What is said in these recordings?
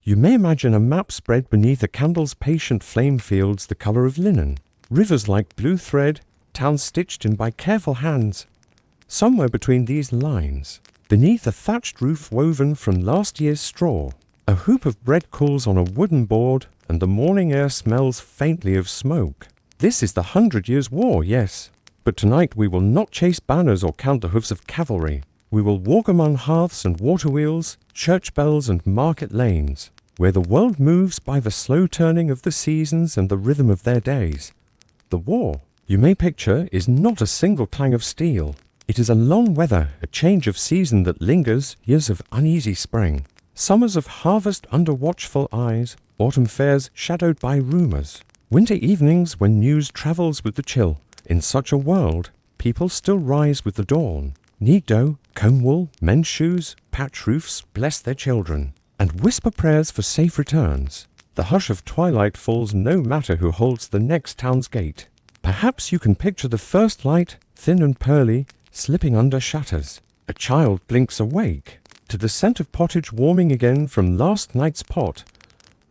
You may imagine a map spread beneath a candle's patient flame fields the color of linen, rivers like blue thread, towns stitched in by careful hands. Somewhere between these lines, beneath a thatched roof woven from last year's straw, a hoop of bread cools on a wooden board, and the morning air smells faintly of smoke. This is the 100 Years' War, yes. But tonight we will not chase banners or count the hoofs of cavalry. We will walk among hearths and water wheels, church bells and market lanes, where the world moves by the slow turning of the seasons and the rhythm of their days. The war, you may picture, is not a single clang of steel. It is a long weather, a change of season that lingers, years of uneasy spring, summers of harvest under watchful eyes, autumn fairs shadowed by rumors, winter evenings when news travels with the chill. In such a world, people still rise with the dawn, knead dough, comb wool, mend shoes, patch roofs, bless their children, and whisper prayers for safe returns. The hush of twilight falls no matter who holds the next town's gate. Perhaps you can picture the first light, thin and pearly, slipping under shutters. A child blinks awake to the scent of pottage warming again from last night's pot.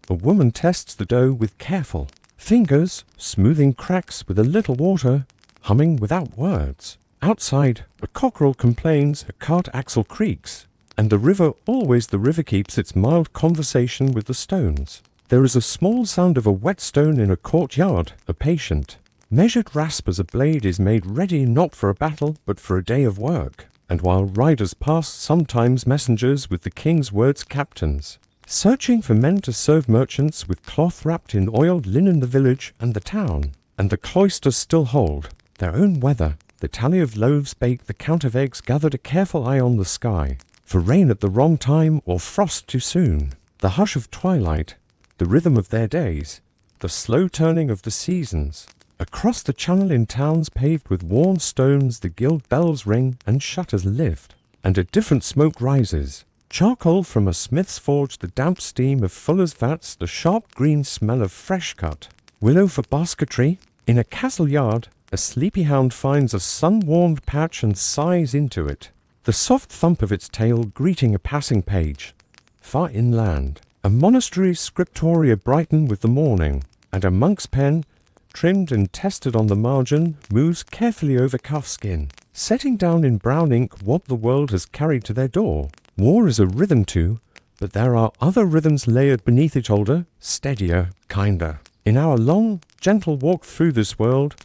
A woman tests the dough with careful fingers, smoothing cracks with a little water, humming without words. Outside, a cockerel complains, a cart axle creaks, and the river, always the river, keeps its mild conversation with the stones. There is a small sound of a whetstone in a courtyard, a patient, measured rasp as a blade is made ready not for a battle but for a day of work. And while riders pass, sometimes messengers with the king's words, captains, searching for men to serve merchants with cloth wrapped in oiled linen. The village and the town and the cloisters still hold their own weather. The tally of loaves baked, the count of eggs gathered, a careful eye on the sky for rain at the wrong time or frost too soon. The hush of twilight, the rhythm of their days, the slow turning of the seasons. Across the channel in towns paved with worn stones, the guild bells ring and shutters lift, and a different smoke rises. Charcoal from a smith's forge, the damp steam of fuller's vats, the sharp green smell of fresh cut. Willow for basketry. In a castle yard, a sleepy hound finds a sun-warmed patch and sighs into it, the soft thump of its tail greeting a passing page. Far inland, a monastery's scriptoria brighten with the morning, and a monk's pen, trimmed and tested on the margin, moves carefully over calfskin, setting down in brown ink what the world has carried to their door. War is a rhythm too, but there are other rhythms layered beneath it, older, steadier, kinder. In our long, gentle walk through this world,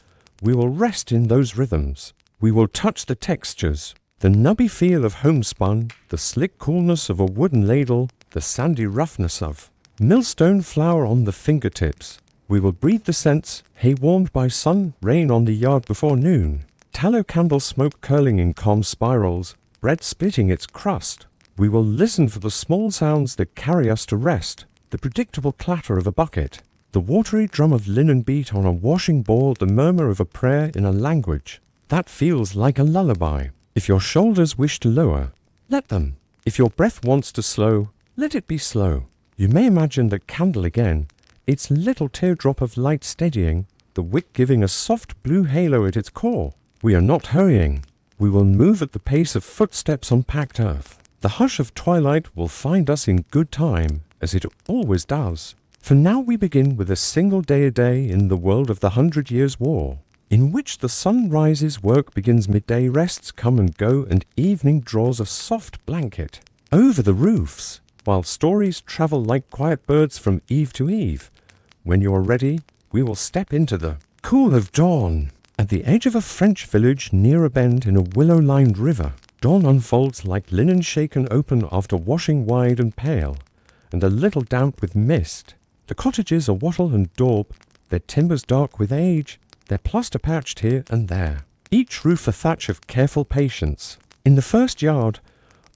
we will rest in those rhythms. We will touch the textures, the nubby feel of homespun, the slick coolness of a wooden ladle, the sandy roughness of millstone flour on the fingertips. We will breathe the scents, hay warmed by sun, rain on the yard before noon, tallow candle smoke curling in calm spirals, bread splitting its crust. We will listen for the small sounds that carry us to rest, the predictable clatter of a bucket, the watery drum of linen beat on a washing board, the murmur of a prayer in a language that feels like a lullaby. If your shoulders wish to lower, let them. If your breath wants to slow, let it be slow. You may imagine that candle again, its little teardrop of light steadying, the wick giving a soft blue halo at its core. We are not hurrying. We will move at the pace of footsteps on packed earth. The hush of twilight will find us in good time, as it always does. For now we begin with a single day a day in the world of the 100 Years' War, in which the sun rises, work begins, midday rests come and go, and evening draws a soft blanket over the roofs, while stories travel like quiet birds from eve to eve. When you are ready, we will step into the cool of dawn. At the edge of a French village near a bend in a willow-lined river, dawn unfolds like linen shaken open after washing wide and pale, and a little damp with mist. The cottages are wattle and daub, their timbers dark with age, their plaster patched here and there, each roof a thatch of careful patience. In the first yard,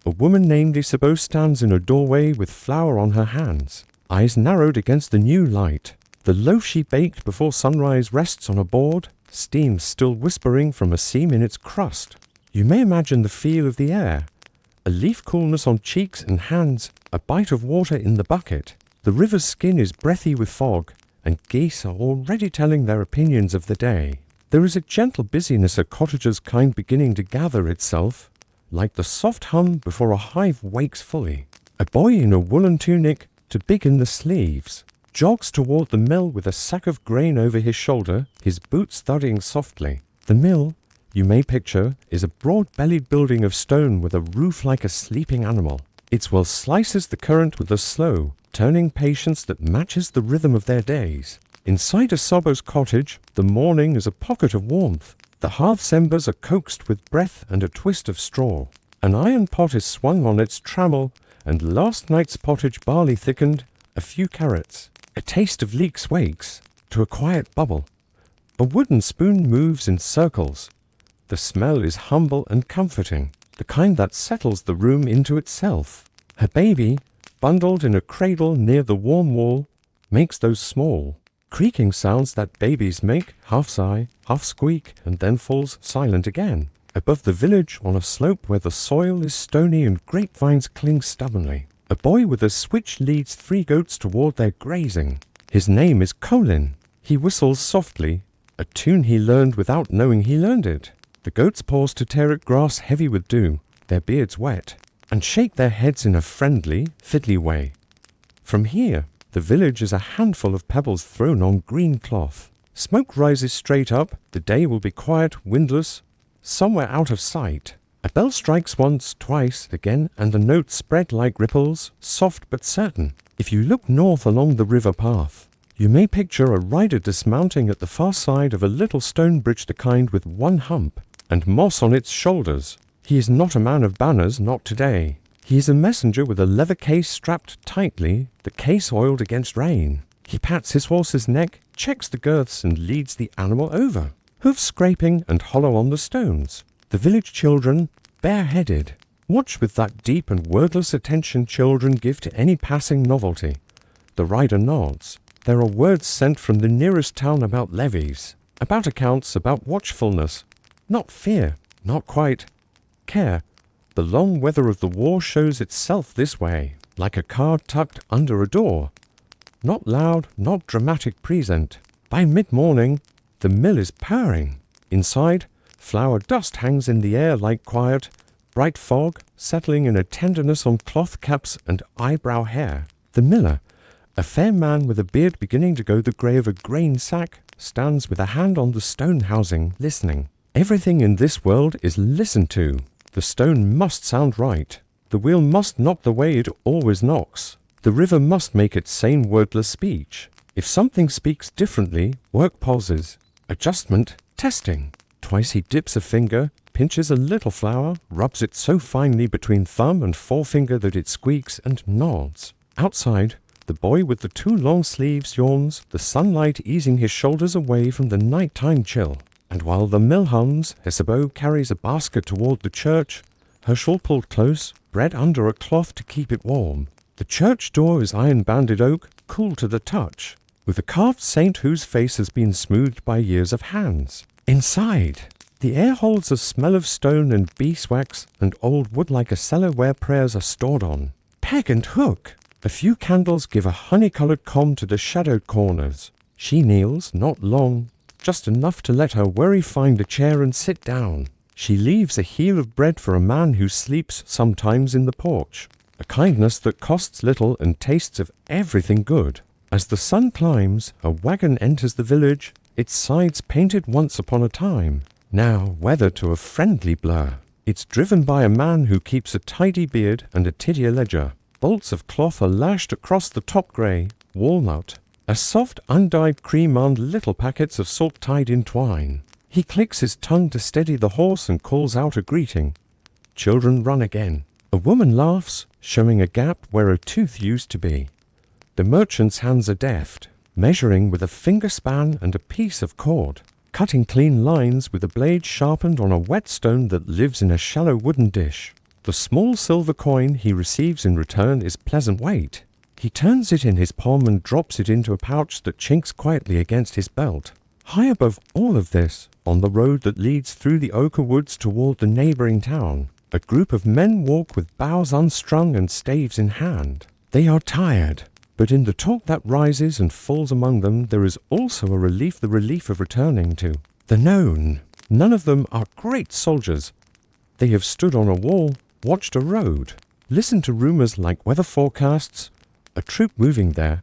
a woman named Isabeau stands in a doorway with flour on her hands, eyes narrowed against the new light. The loaf she baked before sunrise rests on a board, steam still whispering from a seam in its crust. You may imagine the feel of the air, a leaf coolness on cheeks and hands, a bite of water in the bucket. The river's skin is breathy with fog, and geese are already telling their opinions of the day. There is a gentle busyness, a cottager's kind beginning to gather itself, like the soft hum before a hive wakes fully. A boy in a woolen tunic, to big in the sleeves, jogs toward the mill with a sack of grain over his shoulder, his boots thudding softly. The mill, you may picture, is a broad-bellied building of stone with a roof like a sleeping animal. Its well slices the current with a slow, turning patience that matches the rhythm of their days. Inside a sobber's cottage, the morning is a pocket of warmth. The hearth's embers are coaxed with breath and a twist of straw. An iron pot is swung on its trammel, and last night's pottage barley thickened, a few carrots. A taste of leeks wakes to a quiet bubble. A wooden spoon moves in circles. The smell is humble and comforting, the kind that settles the room into itself. Her baby, bundled in a cradle near the warm wall, makes those small, creaking sounds that babies make, half sigh, half squeak, and then falls silent again. Above the village, on a slope where the soil is stony and grapevines cling stubbornly, a boy with a switch leads 3 goats toward their grazing. His name is Colin. He whistles softly, a tune he learned without knowing he learned it. The goats pause to tear at grass heavy with dew, their beards wet, and shake their heads in a friendly, fiddly way. From here, the village is a handful of pebbles thrown on green cloth. Smoke rises straight up, the day will be quiet, windless, somewhere out of sight. A bell strikes once, twice, again, and the notes spread like ripples, soft but certain. If you look north along the river path, you may picture a rider dismounting at the far side of a little stone bridge, the kind with one hump, and moss on its shoulders. He is not a man of banners, not today. He is a messenger with a leather case strapped tightly, the case oiled against rain. He pats his horse's neck, checks the girths, and leads the animal over, hoofs scraping and hollow on the stones. The village children, bareheaded, watch with that deep and wordless attention children give to any passing novelty. The rider nods. There are words sent from the nearest town about levies, about accounts, about watchfulness. Not fear, not quite. Care. The long weather of the war shows itself this way, like a card tucked under a door. Not loud, not dramatic present. By mid-morning, the mill is purring. Inside, flour dust hangs in the air like quiet, bright fog, settling in a tenderness on cloth caps and eyebrow hair. The miller, a fair man with a beard beginning to go the grey of a grain sack, stands with a hand on the stone housing, listening. Everything in this world is listened to. The stone must sound right. The wheel must knock the way it always knocks. The river must make its sane wordless speech. If something speaks differently, work pauses. Adjustment, testing. Twice he dips a finger, pinches a little flour, rubs it so finely between thumb and forefinger that it squeaks, and nods. Outside, the boy with the 2 long sleeves yawns, the sunlight easing his shoulders away from the nighttime chill. And while the mill hums, Isabeau carries a basket toward the church, her shawl pulled close, bread under a cloth to keep it warm. The church door is iron-banded oak, cool to the touch, with a carved saint whose face has been smoothed by years of hands. Inside, the air holds a smell of stone and beeswax and old wood like a cellar where prayers are stored on. Peg and hook! A few candles give a honey-coloured calm to the shadowed corners. She kneels, not long, just enough to let her worry find a chair and sit down. She leaves a heel of bread for a man who sleeps sometimes in the porch, a kindness that costs little and tastes of everything good. As the sun climbs, a wagon enters the village, its sides painted once upon a time, now weathered to a friendly blur. It's driven by a man who keeps a tidy beard and a tidier ledger. Bolts of cloth are lashed across the top grey, walnut, a soft undyed cream and little packets of salt tied in twine. He clicks his tongue to steady the horse and calls out a greeting. Children run again. A woman laughs, showing a gap where a tooth used to be. The merchant's hands are deft, measuring with a finger span and a piece of cord, cutting clean lines with a blade sharpened on a whetstone that lives in a shallow wooden dish. The small silver coin he receives in return is pleasant weight. He turns it in his palm and drops it into a pouch that chinks quietly against his belt. High above all of this, on the road that leads through the ochre woods toward the neighboring town, a group of men walk with bows unstrung and staves in hand. They are tired, but in the talk that rises and falls among them there is also a relief, the relief of returning to the known. None of them are great soldiers. They have stood on a wall, watched a road, listened to rumors like weather forecasts, a troop moving there,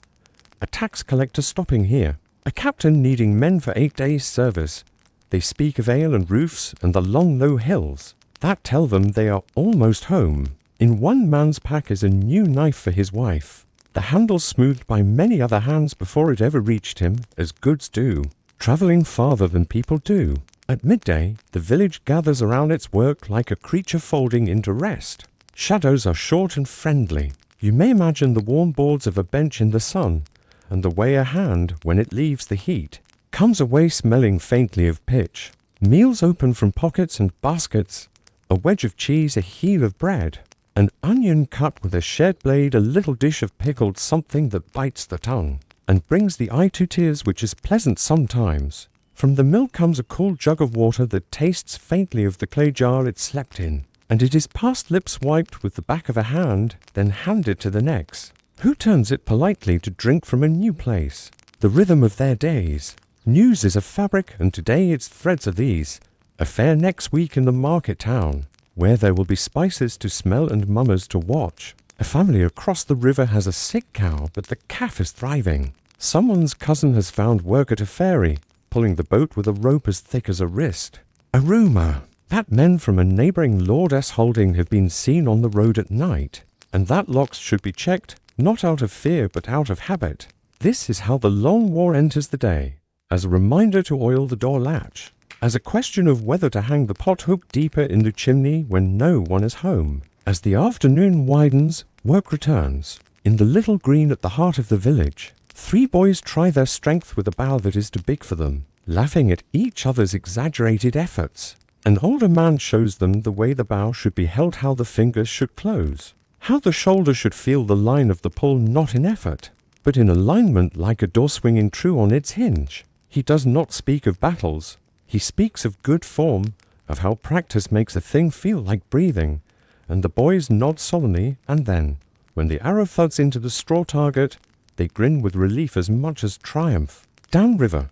a tax collector stopping here, a captain needing men for 8 days' service. They speak of ale and roofs and the long low hills that tell them they are almost home. In one man's pack is a new knife for his wife, the handle smoothed by many other hands before it ever reached him, as goods do, travelling farther than people do. At midday, the village gathers around its work like a creature folding into rest. Shadows are short and friendly. You may imagine the warm boards of a bench in the sun, and the way a hand, when it leaves the heat, comes away smelling faintly of pitch. Meals open from pockets and baskets, a wedge of cheese, a heel of bread, an onion cut with a shared blade, a little dish of pickled something that bites the tongue, and brings the eye to tears, which is pleasant sometimes. From the mill comes a cool jug of water that tastes faintly of the clay jar it slept in, and it is past lips wiped with the back of a hand, then handed to the next, who turns it politely to drink from a new place. The rhythm of their days. News is a fabric, and today its threads are these. A fair next week in the market town, where there will be spices to smell and mummers to watch. A family across the river has a sick cow, but the calf is thriving. Someone's cousin has found work at a ferry, pulling the boat with a rope as thick as a wrist. A rumour that men from a neighbouring lordess holding have been seen on the road at night, and that locks should be checked, not out of fear but out of habit. This is how the long war enters the day, as a reminder to oil the door latch, as a question of whether to hang the pot hook deeper in the chimney when no one is home. As the afternoon widens, work returns. In the little green at the heart of the village, 3 boys try their strength with a bough that is too big for them, laughing at each other's exaggerated efforts. An older man shows them the way the bough should be held, how the fingers should close, how the shoulder should feel the line of the pull, not in effort, but in alignment, like a door swinging true on its hinge. He does not speak of battles. He speaks of good form, of how practice makes a thing feel like breathing, and the boys nod solemnly, and then, when the arrow thuds into the straw target, they grin with relief as much as triumph. Downriver,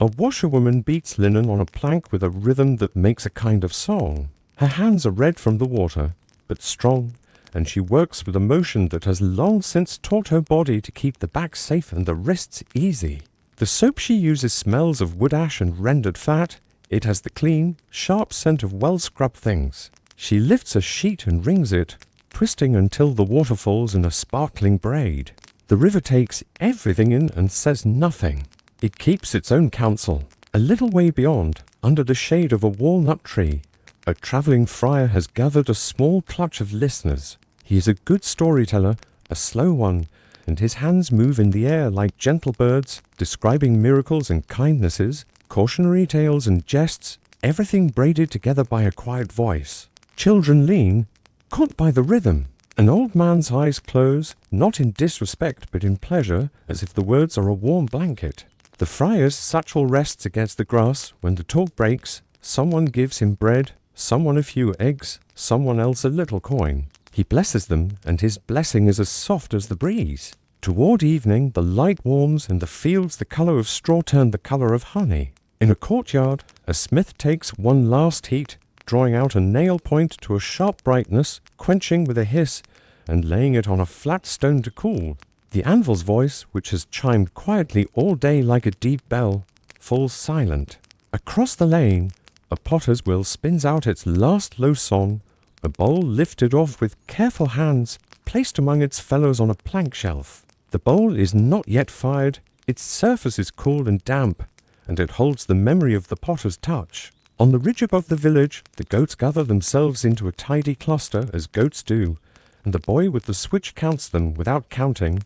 a washerwoman beats linen on a plank with a rhythm that makes a kind of song. Her hands are red from the water, but strong, and she works with a motion that has long since taught her body to keep the back safe and the wrists easy. The soap she uses smells of wood ash and rendered fat. It has the clean, sharp scent of well-scrubbed things. She lifts a sheet and wrings it, twisting until the water falls in a sparkling braid. The river takes everything in and says nothing. It keeps its own counsel. A little way beyond, under the shade of a walnut tree, a travelling friar has gathered a small clutch of listeners. He is a good storyteller, a slow one, and his hands move in the air like gentle birds, describing miracles and kindnesses, cautionary tales and jests, everything braided together by a quiet voice. Children lean, caught by the rhythm. An old man's eyes close, not in disrespect but in pleasure, as if the words are a warm blanket. The friar's satchel rests against the grass. When the talk breaks, someone gives him bread, someone a few eggs, someone else a little coin. He blesses them, and his blessing is as soft as the breeze. Toward evening, the light warms, and the fields the colour of straw turn the colour of honey. In a courtyard, a smith takes one last heat, drawing out a nail point to a sharp brightness, quenching with a hiss, and laying it on a flat stone to cool. The anvil's voice, which has chimed quietly all day like a deep bell, falls silent. Across the lane, a potter's wheel spins out its last low song, a bowl lifted off with careful hands, placed among its fellows on a plank shelf. The bowl is not yet fired, its surface is cool and damp, and it holds the memory of the potter's touch. On the ridge above the village, the goats gather themselves into a tidy cluster, as goats do, and the boy with the switch counts them without counting,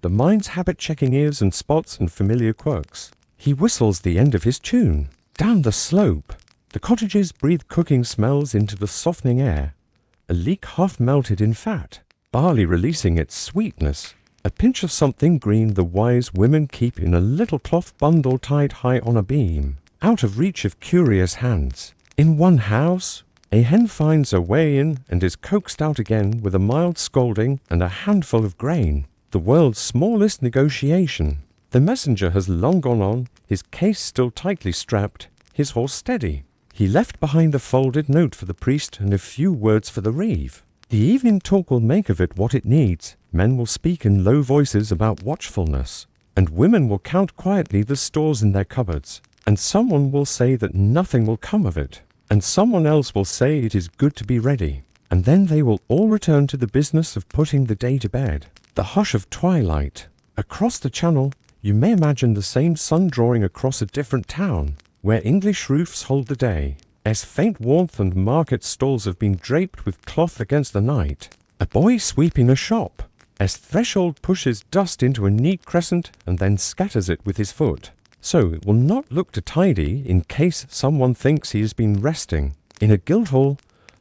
the mind's habit-checking ears and spots and familiar quirks. He whistles the end of his tune. Down the slope, the cottages breathe cooking smells into the softening air. A leek half melted in fat, barley releasing its sweetness. A pinch of something green the wise women keep in a little cloth bundle tied high on a beam, out of reach of curious hands. In one house, a hen finds a way in and is coaxed out again with a mild scolding and a handful of grain. The world's smallest negotiation. The messenger has long gone on, his case still tightly strapped, his horse steady. He left behind a folded note for the priest and a few words for the reeve. The evening talk will make of it what it needs, Men will speak in low voices about watchfulness, and women will count quietly the stores in their cupboards, and someone will say that nothing will come of it, and someone else will say it is good to be ready, and then they will all return to the business of putting the day to bed. The hush of twilight. Across the channel, you may imagine the same sun drawing across a different town, where English roofs hold the day, as faint warmth and market stalls have been draped with cloth against the night. A boy sweeping a shop, as threshold pushes dust into a neat crescent and then scatters it with his foot, so it will not look too tidy in case someone thinks he has been resting. In a guildhall,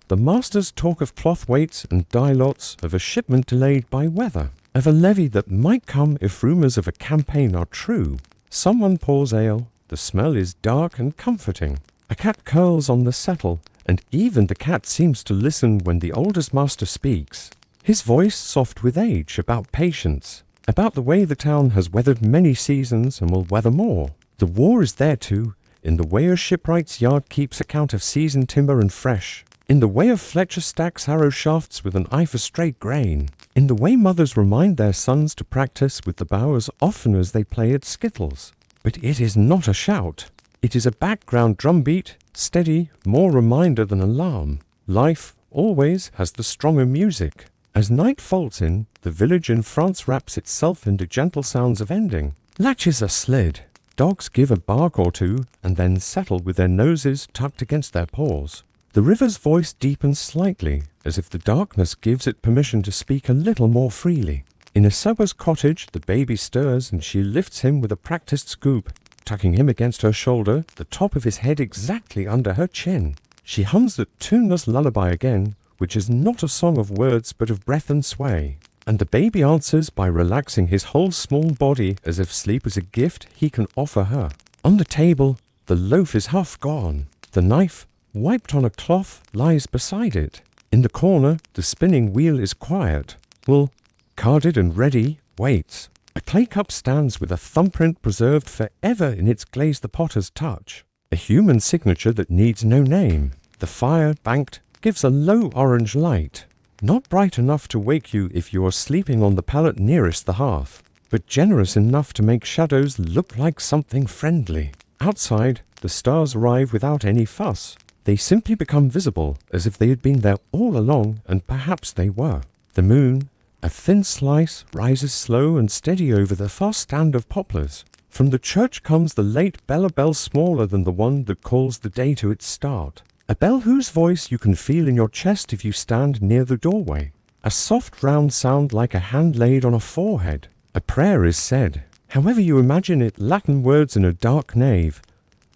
the masters talk of cloth weights and dye lots, of a shipment delayed by weather, of a levy that might come if rumours of a campaign are true. Someone pours ale, the smell is dark and comforting. A cat curls on the settle, and even the cat seems to listen when the oldest master speaks. His voice soft with age, about patience, about the way the town has weathered many seasons and will weather more. The war is there too, in the way a shipwright's yard keeps account of seasoned timber and fresh, in the way a fletcher stacks arrow shafts with an eye for straight grain, in the way mothers remind their sons to practice with the bow as often as they play at skittles. But it is not a shout. It is a background drumbeat, steady, more reminder than alarm. Life always has the stronger music. As night falls in, the village in France wraps itself into gentle sounds of ending. Latches are slid. Dogs give a bark or two and then settle with their noses tucked against their paws. The river's voice deepens slightly, as if the darkness gives it permission to speak a little more freely. In a sewer's cottage, the baby stirs and she lifts him with a practiced scoop, tucking him against her shoulder, the top of his head exactly under her chin. She hums the tuneless lullaby again, which is not a song of words but of breath and sway, and the baby answers by relaxing his whole small body as if sleep is a gift he can offer her. On the table, the loaf is half gone. The knife, wiped on a cloth, lies beside it. In the corner, the spinning wheel is quiet. Wool, carded and ready, waits. A clay cup stands with a thumbprint preserved forever in its glaze the potter's touch. A human signature that needs no name. The fire, banked, gives a low orange light, not bright enough to wake you if you are sleeping on the pallet nearest the hearth, but generous enough to make shadows look like something friendly. Outside, the stars arrive without any fuss. They simply become visible, as if they had been there all along, and perhaps they were. The moon, a thin slice, rises slow and steady over the far stand of poplars. From the church comes the late bell, a bell smaller than the one that calls the day to its start. A bell whose voice you can feel in your chest if you stand near the doorway. A soft round sound like a hand laid on a forehead. A prayer is said, however you imagine it, Latin words in a dark nave.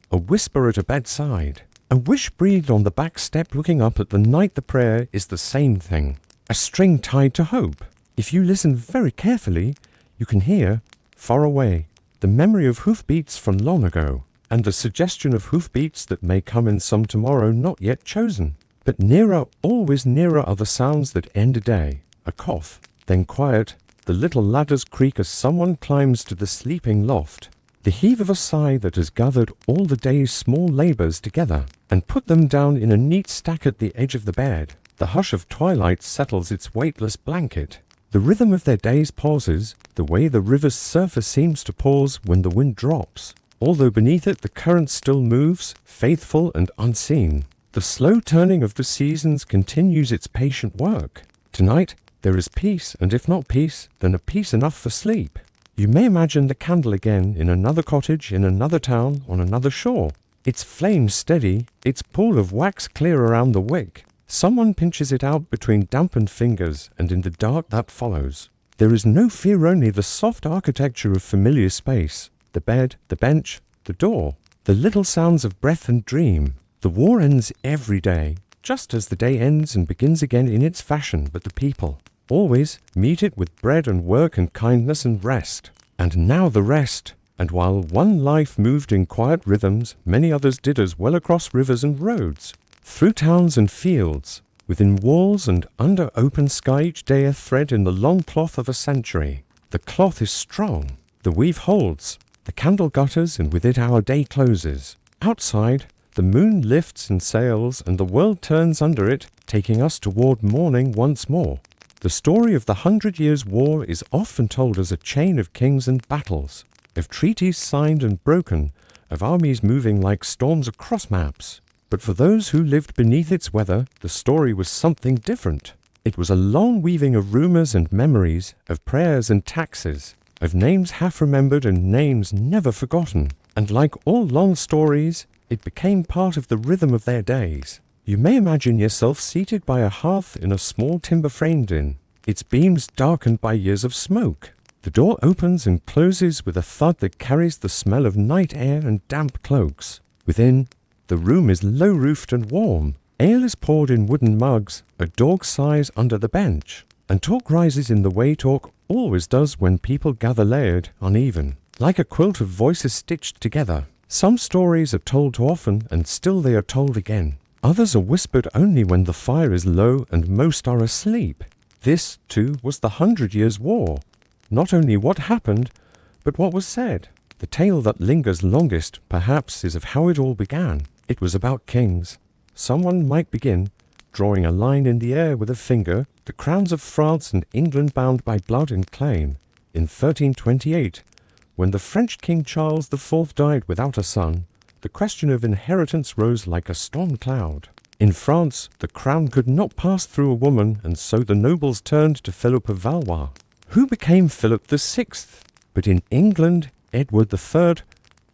A whisper at a bedside. A wish breathed on the back step looking up at the night. The prayer is the same thing. A string tied to hope. If you listen very carefully, you can hear, far away, the memory of hoofbeats from long ago, and the suggestion of hoofbeats that may come in some tomorrow not yet chosen. But nearer, always nearer, are the sounds that end a day. A cough, then quiet, the little ladders creak as someone climbs to the sleeping loft. The heave of a sigh that has gathered all the day's small labours together, and put them down in a neat stack at the edge of the bed. The hush of twilight settles its weightless blanket. The rhythm of their days pauses, the way the river's surface seems to pause when the wind drops, although beneath it the current still moves, faithful and unseen. The slow turning of the seasons continues its patient work. Tonight there is peace, and if not peace, then a peace enough for sleep. You may imagine the candle again in another cottage, in another town, on another shore. Its flame steady, its pool of wax clear around the wick. Someone pinches it out between dampened fingers, and in the dark that follows. There is no fear, only the soft architecture of familiar space. The bed, the bench, the door. The little sounds of breath and dream. The war ends every day, just as the day ends and begins again in its fashion, but the people always meet it with bread and work and kindness and rest. And now the rest. And while one life moved in quiet rhythms, many others did as well across rivers and roads, through towns and fields, within walls and under open sky, each day a thread in the long cloth of a century. The cloth is strong, the weave holds, the candle gutters, and with it our day closes. Outside, the moon lifts and sails, and the world turns under it, taking us toward morning once more. The story of the 100 Years' War is often told as a chain of kings and battles, of treaties signed and broken, of armies moving like storms across maps. But for those who lived beneath its weather, the story was something different. It was a long weaving of rumors and memories, of prayers and taxes, of names half remembered and names never forgotten. And like all long stories, it became part of the rhythm of their days. You may imagine yourself seated by a hearth in a small timber-framed inn, its beams darkened by years of smoke. The door opens and closes with a thud that carries the smell of night air and damp cloaks. Within, the room is low-roofed and warm. Ale is poured in wooden mugs, a dog sighs under the bench, and talk rises in the way talk always does when people gather layered, uneven, like a quilt of voices stitched together. Some stories are told too often, and still they are told again. Others are whispered only when the fire is low and most are asleep. This, too, was the 100 Years' War. Not only what happened, but what was said. The tale that lingers longest, perhaps, is of how it all began. It was about kings. Someone might begin, drawing a line in the air with a finger, the crowns of France and England bound by blood and claim. In 1328, when the French King Charles IV died without a son, the question of inheritance rose like a storm cloud. In France, the crown could not pass through a woman, and so the nobles turned to Philip of Valois, who became Philip VI. But in England, Edward III,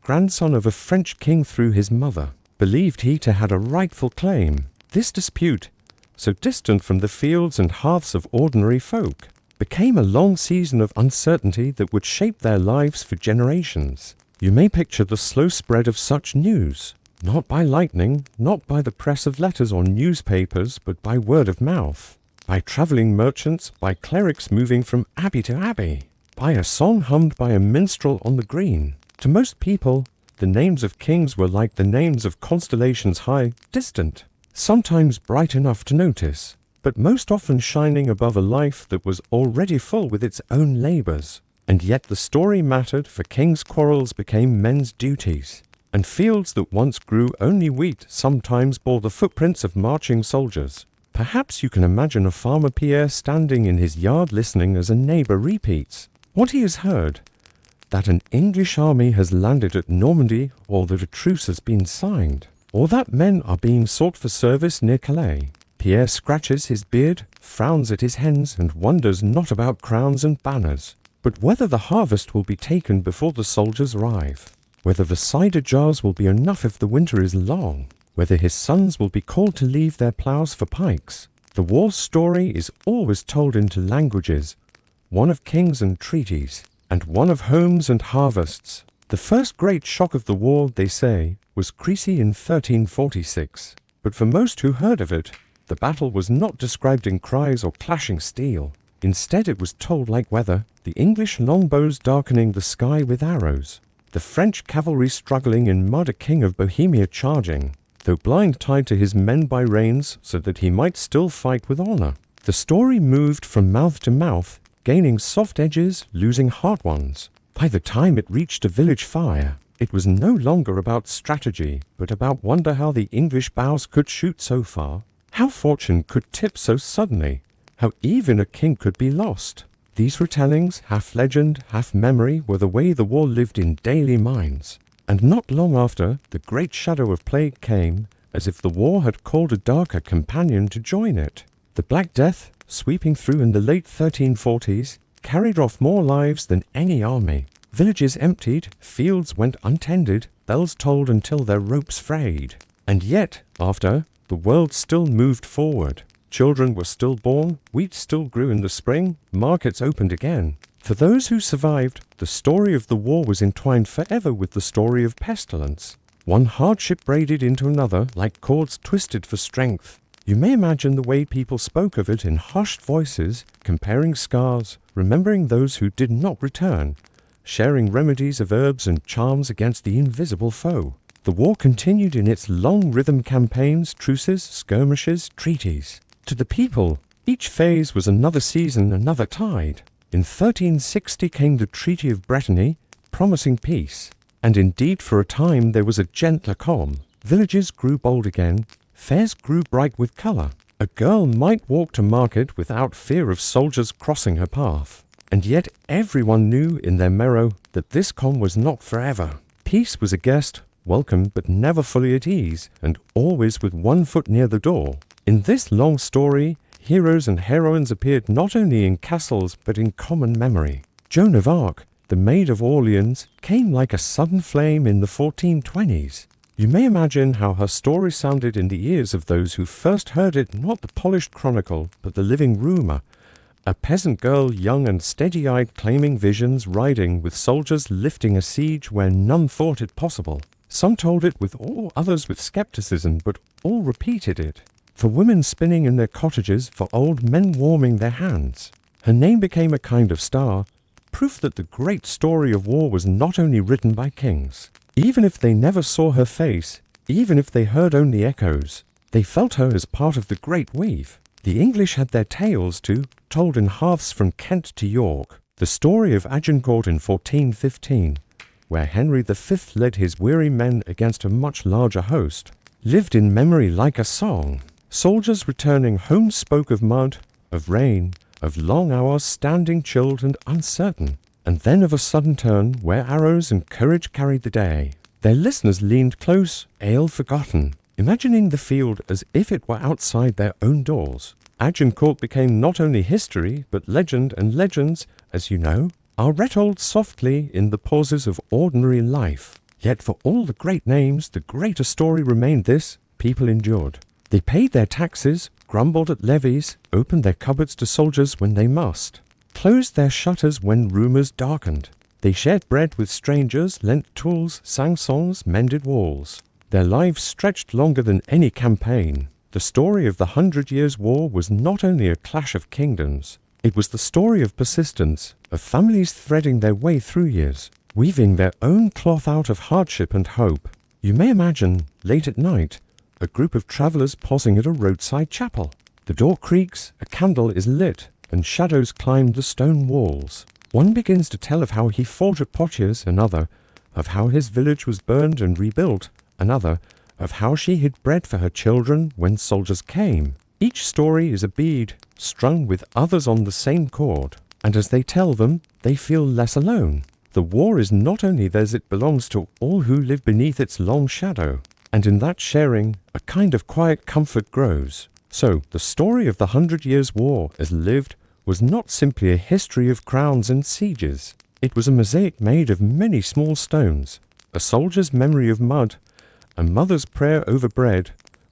grandson of a French king through his mother, believed he to had a rightful claim. This dispute, so distant from the fields and hearths of ordinary folk, became a long season of uncertainty that would shape their lives for generations. You may picture the slow spread of such news, not by lightning, not by the press of letters or newspapers, but by word of mouth, by travelling merchants, by clerics moving from abbey to abbey, by a song hummed by a minstrel on the green. To most people, the names of kings were like the names of constellations high, distant, sometimes bright enough to notice, but most often shining above a life that was already full with its own labours. And yet the story mattered, for kings' quarrels became men's duties, and fields that once grew only wheat sometimes bore the footprints of marching soldiers. Perhaps you can imagine a farmer Pierre standing in his yard listening as a neighbour repeats what he has heard, that an English army has landed at Normandy, or that a truce has been signed, or that men are being sought for service near Calais. Pierre scratches his beard, frowns at his hens, and wonders not about crowns and banners, but whether the harvest will be taken before the soldiers arrive, whether the cider jars will be enough if the winter is long, whether his sons will be called to leave their ploughs for pikes. The war story is always told into languages, one of kings and treaties, and one of homes and harvests. The first great shock of the war, they say, was Crécy in 1346, but for most who heard of it, the battle was not described in cries or clashing steel. Instead, it was told like weather, the English longbows darkening the sky with arrows, the French cavalry struggling in mud, a king of Bohemia charging, though blind, tied to his men by reins so that he might still fight with honor. The story moved from mouth to mouth, gaining soft edges, losing hard ones. By the time it reached a village fire, it was no longer about strategy, but about wonder how the English bows could shoot so far, how fortune could tip so suddenly, how even a king could be lost. These retellings, half legend, half memory, were the way the war lived in daily minds. And not long after, the great shadow of plague came, as if the war had called a darker companion to join it. The Black Death, sweeping through in the late 1340s, carried off more lives than any army. Villages emptied, fields went untended, bells tolled until their ropes frayed. And yet, after, the world still moved forward. Children were still born, wheat still grew in the spring, markets opened again. For those who survived, the story of the war was entwined forever with the story of pestilence. One hardship braided into another like cords twisted for strength. You may imagine the way people spoke of it in hushed voices, comparing scars, remembering those who did not return, sharing remedies of herbs and charms against the invisible foe. The war continued in its long rhythm campaigns, truces, skirmishes, treaties. To the people, each phase was another season, another tide. In 1360 came the Treaty of Brittany, promising peace. And indeed for a time there was a gentler calm. Villages grew bold again, fairs grew bright with colour. A girl might walk to market without fear of soldiers crossing her path. And yet everyone knew in their marrow that this calm was not forever. Peace was a guest, welcome but never fully at ease, and always with one foot near the door. In this long story, heroes and heroines appeared not only in castles but in common memory. Joan of Arc, the Maid of Orleans, came like a sudden flame in the 1420s. You may imagine how her story sounded in the ears of those who first heard it, not the polished chronicle, but the living rumour. A peasant girl, young and steady-eyed, claiming visions, riding with soldiers, lifting a siege where none thought it possible. Some told it with awe, others with skepticism, but all repeated it. For women spinning in their cottages, for old men warming their hands. Her name became a kind of star, proof that the great story of war was not only written by kings. Even if they never saw her face, even if they heard only echoes, they felt her as part of the great weave. The English had their tales too, told in hearths from Kent to York. The story of Agincourt in 1415, where Henry V led his weary men against a much larger host, lived in memory like a song. Soldiers returning home spoke of mud, of rain, of long hours standing chilled and uncertain, and then of a sudden turn where arrows and courage carried the day. Their listeners leaned close, ale forgotten, imagining the field as if it were outside their own doors. Agincourt became not only history, but legend, and legends, as you know, are retold softly in the pauses of ordinary life. Yet for all the great names, the greater story remained this: people endured. They paid their taxes, grumbled at levies, opened their cupboards to soldiers when they must, closed their shutters when rumours darkened. They shared bread with strangers, lent tools, sang songs, mended walls. Their lives stretched longer than any campaign. The story of the 100 Years' War was not only a clash of kingdoms, it was the story of persistence, of families threading their way through years, weaving their own cloth out of hardship and hope. You may imagine, late at night, a group of travellers pausing at a roadside chapel. The door creaks, a candle is lit, and shadows climb the stone walls. One begins to tell of how he fought at Poitiers, another of how his village was burned and rebuilt, another of how she hid bread for her children when soldiers came. Each story is a bead, strung with others on the same chord, and as they tell them, they feel less alone. The war is not only theirs, it belongs to all who live beneath its long shadow, and in that sharing, a kind of quiet comfort grows. So, the story of the 100 Years' War, as lived, was not simply a history of crowns and sieges. It was a mosaic made of many small stones, a soldier's memory of mud, a mother's prayer over bread,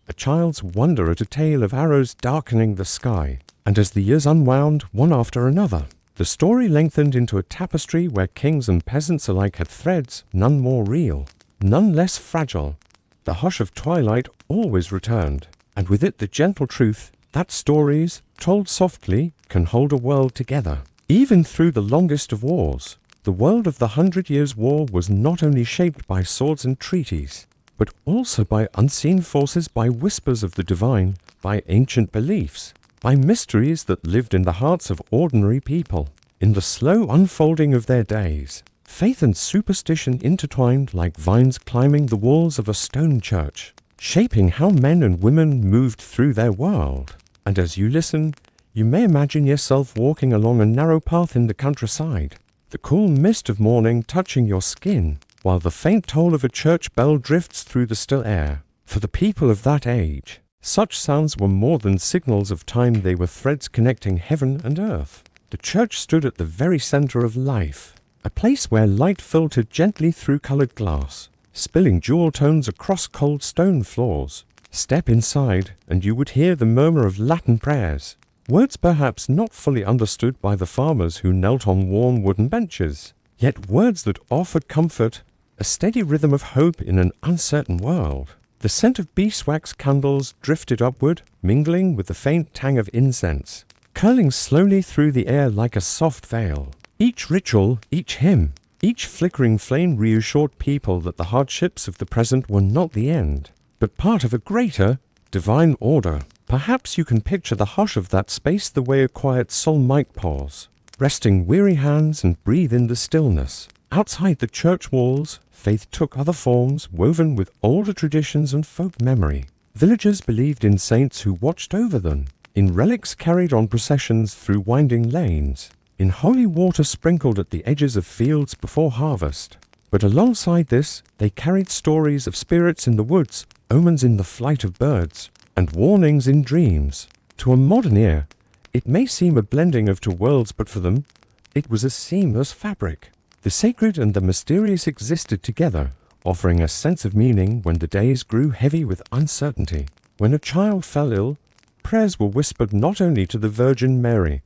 a child's wonder at a tale of arrows darkening the sky. And as the years unwound, one after another, the story lengthened into a tapestry where kings and peasants alike had threads, none more real, none less fragile. The hush of twilight always returned, and with it the gentle truth that stories, told softly, can hold a world together. Even through the longest of wars, the world of the 100 Years' War was not only shaped by swords and treaties, but also by unseen forces, by whispers of the divine, by ancient beliefs, by mysteries that lived in the hearts of ordinary people. In the slow unfolding of their days, faith and superstition intertwined like vines climbing the walls of a stone church, shaping how men and women moved through their world. And as you listen, you may imagine yourself walking along a narrow path in the countryside, the cool mist of morning touching your skin, while the faint toll of a church bell drifts through the still air. For the people of that age, such sounds were more than signals of time, they were threads connecting heaven and earth. The church stood at the very center of life, a place where light filtered gently through colored glass, spilling jewel tones across cold stone floors. Step inside, and you would hear the murmur of Latin prayers, words perhaps not fully understood by the farmers who knelt on worn wooden benches, yet words that offered comfort, a steady rhythm of hope in an uncertain world. The scent of beeswax candles drifted upward, mingling with the faint tang of incense, curling slowly through the air like a soft veil. Each ritual, each hymn, each flickering flame reassured people that the hardships of the present were not the end, but part of a greater, divine order. Perhaps you can picture the hush of that space the way a quiet soul might pause, resting weary hands and breathe in the stillness. Outside the church walls, faith took other forms, woven with older traditions and folk memory. Villagers believed in saints who watched over them, in relics carried on processions through winding lanes, in holy water sprinkled at the edges of fields before harvest. But alongside this, they carried stories of spirits in the woods, omens in the flight of birds, and warnings in dreams. To a modern ear, it may seem a blending of two worlds, but for them, it was a seamless fabric. The sacred and the mysterious existed together, offering a sense of meaning when the days grew heavy with uncertainty. When a child fell ill, prayers were whispered not only to the Virgin Mary,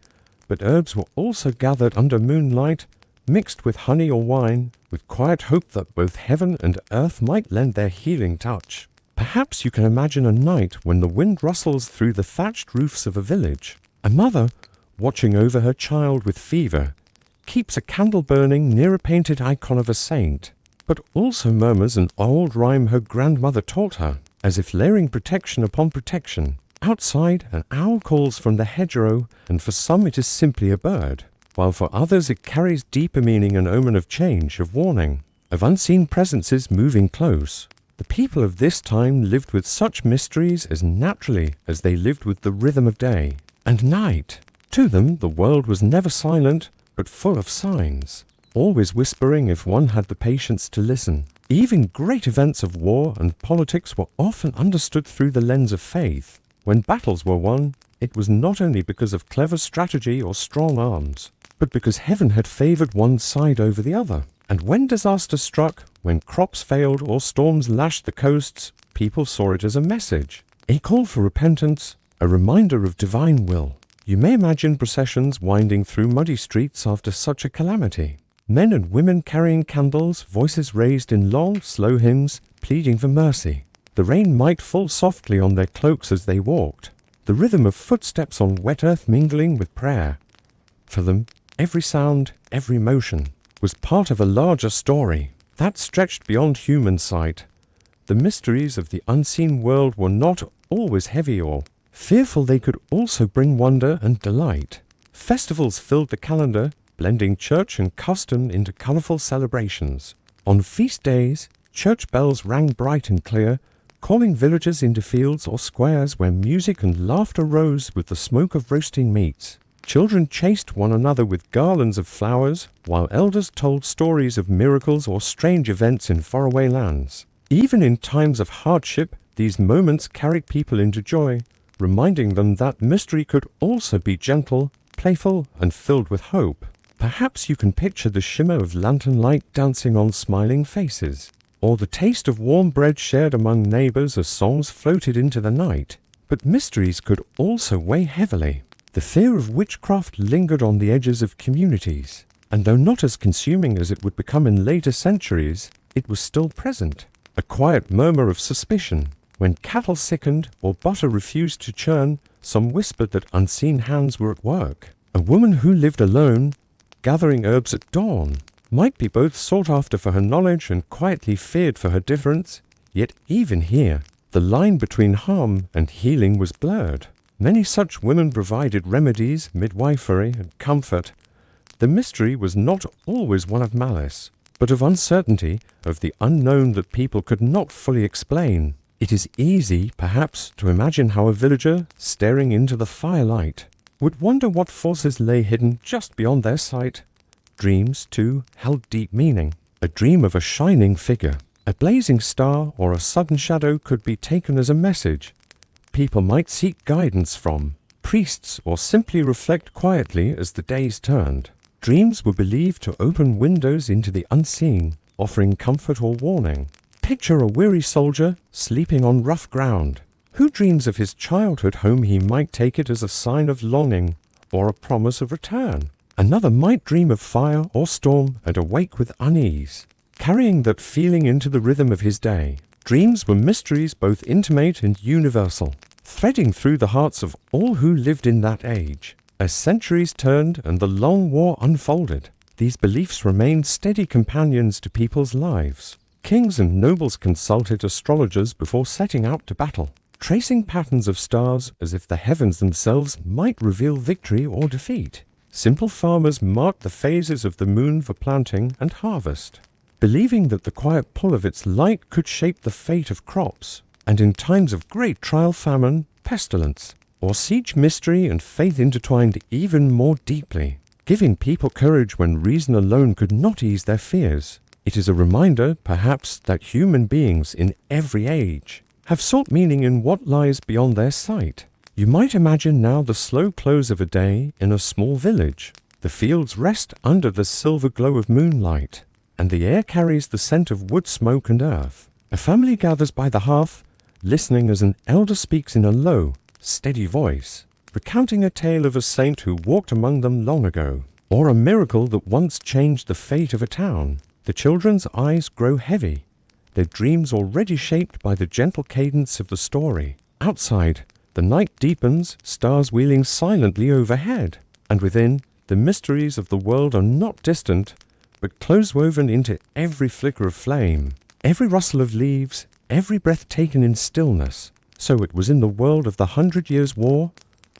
but herbs were also gathered under moonlight, mixed with honey or wine, with quiet hope that both heaven and earth might lend their healing touch. Perhaps you can imagine a night when the wind rustles through the thatched roofs of a village. A mother, watching over her child with fever, keeps a candle burning near a painted icon of a saint, but also murmurs an old rhyme her grandmother taught her, as if layering protection upon protection. Outside, an owl calls from the hedgerow, and for some it is simply a bird, while for others it carries deeper meaning, an omen of change, of warning, of unseen presences moving close. The people of this time lived with such mysteries as naturally as they lived with the rhythm of day and night. To them, the world was never silent, but full of signs, always whispering if one had the patience to listen. Even great events of war and politics were often understood through the lens of faith. When battles were won, it was not only because of clever strategy or strong arms, but because heaven had favored one side over the other. And when disaster struck, when crops failed or storms lashed the coasts, people saw it as a message, a call for repentance, a reminder of divine will. You may imagine processions winding through muddy streets after such a calamity. Men and women carrying candles, voices raised in long, slow hymns, pleading for mercy. The rain might fall softly on their cloaks as they walked, the rhythm of footsteps on wet earth mingling with prayer. For them, every sound, every motion, was part of a larger story that stretched beyond human sight. The mysteries of the unseen world were not always heavy or fearful. They could also bring wonder and delight. Festivals filled the calendar, blending church and custom into colorful celebrations. On feast days, church bells rang bright and clear, calling villagers into fields or squares where music and laughter rose with the smoke of roasting meats. Children chased one another with garlands of flowers, while elders told stories of miracles or strange events in faraway lands. Even in times of hardship, these moments carried people into joy, reminding them that mystery could also be gentle, playful, and filled with hope. Perhaps you can picture the shimmer of lantern light dancing on smiling faces, or the taste of warm bread shared among neighbors as songs floated into the night. But mysteries could also weigh heavily. The fear of witchcraft lingered on the edges of communities, and though not as consuming as it would become in later centuries, it was still present. A quiet murmur of suspicion. When cattle sickened or butter refused to churn, some whispered that unseen hands were at work. A woman who lived alone, gathering herbs at dawn, might be both sought after for her knowledge and quietly feared for her difference. Yet even here, the line between harm and healing was blurred. Many such women provided remedies, midwifery, and comfort. The mystery was not always one of malice, but of uncertainty, of the unknown that people could not fully explain. It is easy, perhaps, to imagine how a villager, staring into the firelight, would wonder what forces lay hidden just beyond their sight. Dreams, too, held deep meaning. A dream of a shining figure, a blazing star, or a sudden shadow could be taken as a message people might seek guidance from. Priests, or simply reflect quietly as the days turned. Dreams were believed to open windows into the unseen, offering comfort or warning. Picture a weary soldier sleeping on rough ground. Who dreams of his childhood home? He might take it as a sign of longing or a promise of return. Another might dream of fire or storm and awake with unease, carrying that feeling into the rhythm of his day. Dreams were mysteries both intimate and universal, threading through the hearts of all who lived in that age. As centuries turned and the long war unfolded, these beliefs remained steady companions to people's lives. Kings and nobles consulted astrologers before setting out to battle, tracing patterns of stars as if the heavens themselves might reveal victory or defeat. Simple farmers marked the phases of the moon for planting and harvest, believing that the quiet pull of its light could shape the fate of crops. and in times of great trial, famine, pestilence, or siege, mystery and faith intertwined even more deeply, giving people courage when reason alone could not ease their fears. It is a reminder, perhaps, that human beings in every age have sought meaning in what lies beyond their sight. You might imagine now the slow close of a day in a small village. The fields rest under the silver glow of moonlight, and the air carries the scent of wood smoke and earth. A family gathers by the hearth, listening as an elder speaks in a low, steady voice, recounting a tale of a saint who walked among them long ago, or a miracle that once changed the fate of a town. The children's eyes grow heavy, their dreams already shaped by the gentle cadence of the story. Outside, the night deepens, stars wheeling silently overhead, and within, the mysteries of the world are not distant, but close woven into every flicker of flame, every rustle of leaves, every breath taken in stillness. So it was in the world of the 100 Years' War,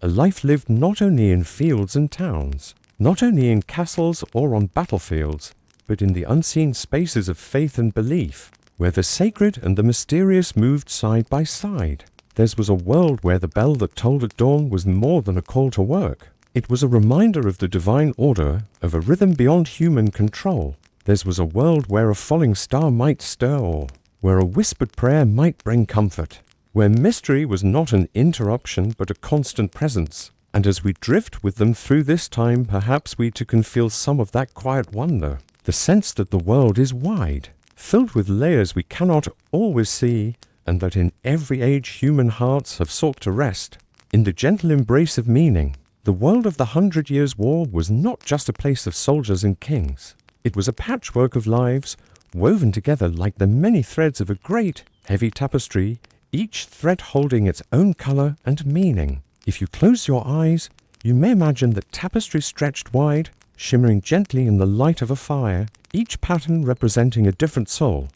a life lived not only in fields and towns, not only in castles or on battlefields, but in the unseen spaces of faith and belief, where the sacred and the mysterious moved side by side. Theirs was a world where the bell that tolled at dawn was more than a call to work. It was a reminder of the divine order, of a rhythm beyond human control. Theirs was a world where a falling star might stir awe, where a whispered prayer might bring comfort, where mystery was not an interruption but a constant presence. And as we drift with them through this time, perhaps we too can feel some of that quiet wonder, the sense that the world is wide, filled with layers we cannot always see, and that in every age human hearts have sought to rest in the gentle embrace of meaning. The world of the 100 Years' War was not just a place of soldiers and kings. It was a patchwork of lives, woven together like the many threads of a great, heavy tapestry, each thread holding its own color and meaning. If you close your eyes, you may imagine the tapestry stretched wide, shimmering gently in the light of a fire, each pattern representing a different soul,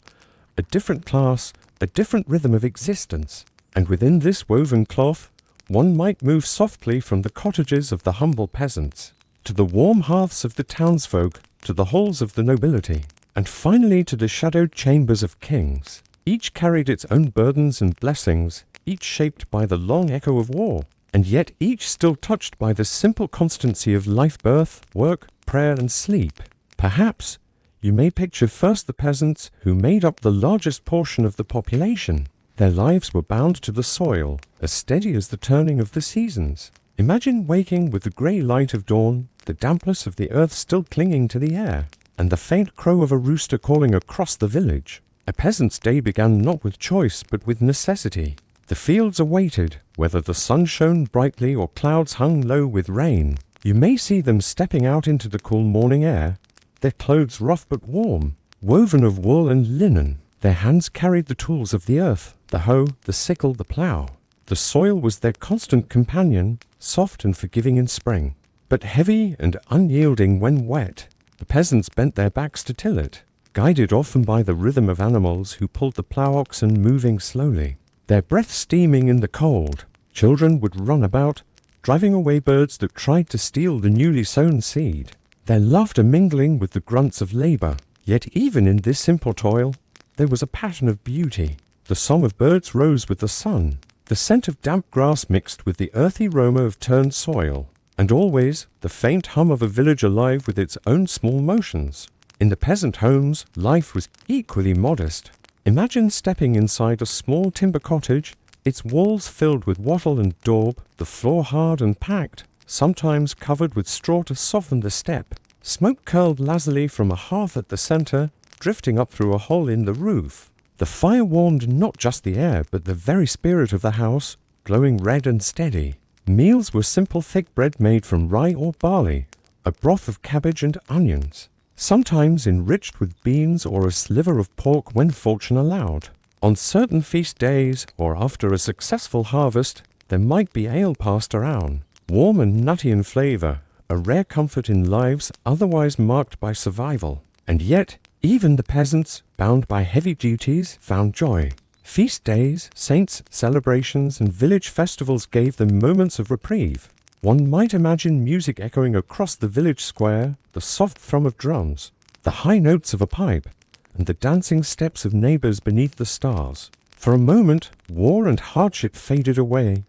a different class, a different rhythm of existence. And within this woven cloth, one might move softly from the cottages of the humble peasants, to the warm hearths of the townsfolk, to the halls of the nobility, and finally to the shadowed chambers of kings. Each carried its own burdens and blessings, each shaped by the long echo of war, and yet each still touched by the simple constancy of life, birth, work, prayer, and sleep. Perhaps you may picture first the peasants who made up the largest portion of the population. Their lives were bound to the soil, as steady as the turning of the seasons. Imagine waking with the grey light of dawn, the dampness of the earth still clinging to the air, and the faint crow of a rooster calling across the village. A peasant's day began not with choice, but with necessity. The fields awaited, whether the sun shone brightly or clouds hung low with rain. You may see them stepping out into the cool morning air, their clothes rough but warm, woven of wool and linen. Their hands carried the tools of the earth, the hoe, the sickle, the plough. The soil was their constant companion, soft and forgiving in spring, but heavy and unyielding when wet. The peasants bent their backs to till it, guided often by the rhythm of animals who pulled the plough oxen moving slowly, their breath steaming in the cold. Children would run about, driving away birds that tried to steal the newly sown seed, their laughter mingling with the grunts of labor. Yet even in this simple toil, there was a pattern of beauty. The song of birds rose with the sun, the scent of damp grass mixed with the earthy aroma of turned soil, and always the faint hum of a village alive with its own small motions. In the peasant homes, life was equally modest. Imagine stepping inside a small timber cottage, its walls filled with wattle and daub, the floor hard and packed, sometimes covered with straw to soften the step. Smoke curled lazily from a hearth at the center, drifting up through a hole in the roof. The fire warmed not just the air, but the very spirit of the house, glowing red and steady. Meals were simple thick bread made from rye or barley, a broth of cabbage and onions, sometimes enriched with beans or a sliver of pork when fortune allowed. On certain feast days, or after a successful harvest, there might be ale passed around, warm and nutty in flavor, a rare comfort in lives otherwise marked by survival. And yet, even the peasants, bound by heavy duties, found joy. Feast days, saints' celebrations, and village festivals gave them moments of reprieve. One might imagine music echoing across the village square, the soft thrum of drums, the high notes of a pipe, and the dancing steps of neighbors beneath the stars. For a moment, war and hardship faded away,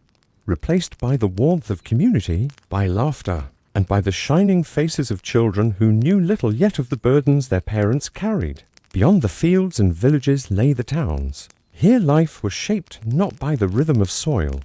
replaced by the warmth of community, by laughter, and by the shining faces of children who knew little yet of the burdens their parents carried. Beyond the fields and villages lay the towns. Here life was shaped not by the rhythm of soil,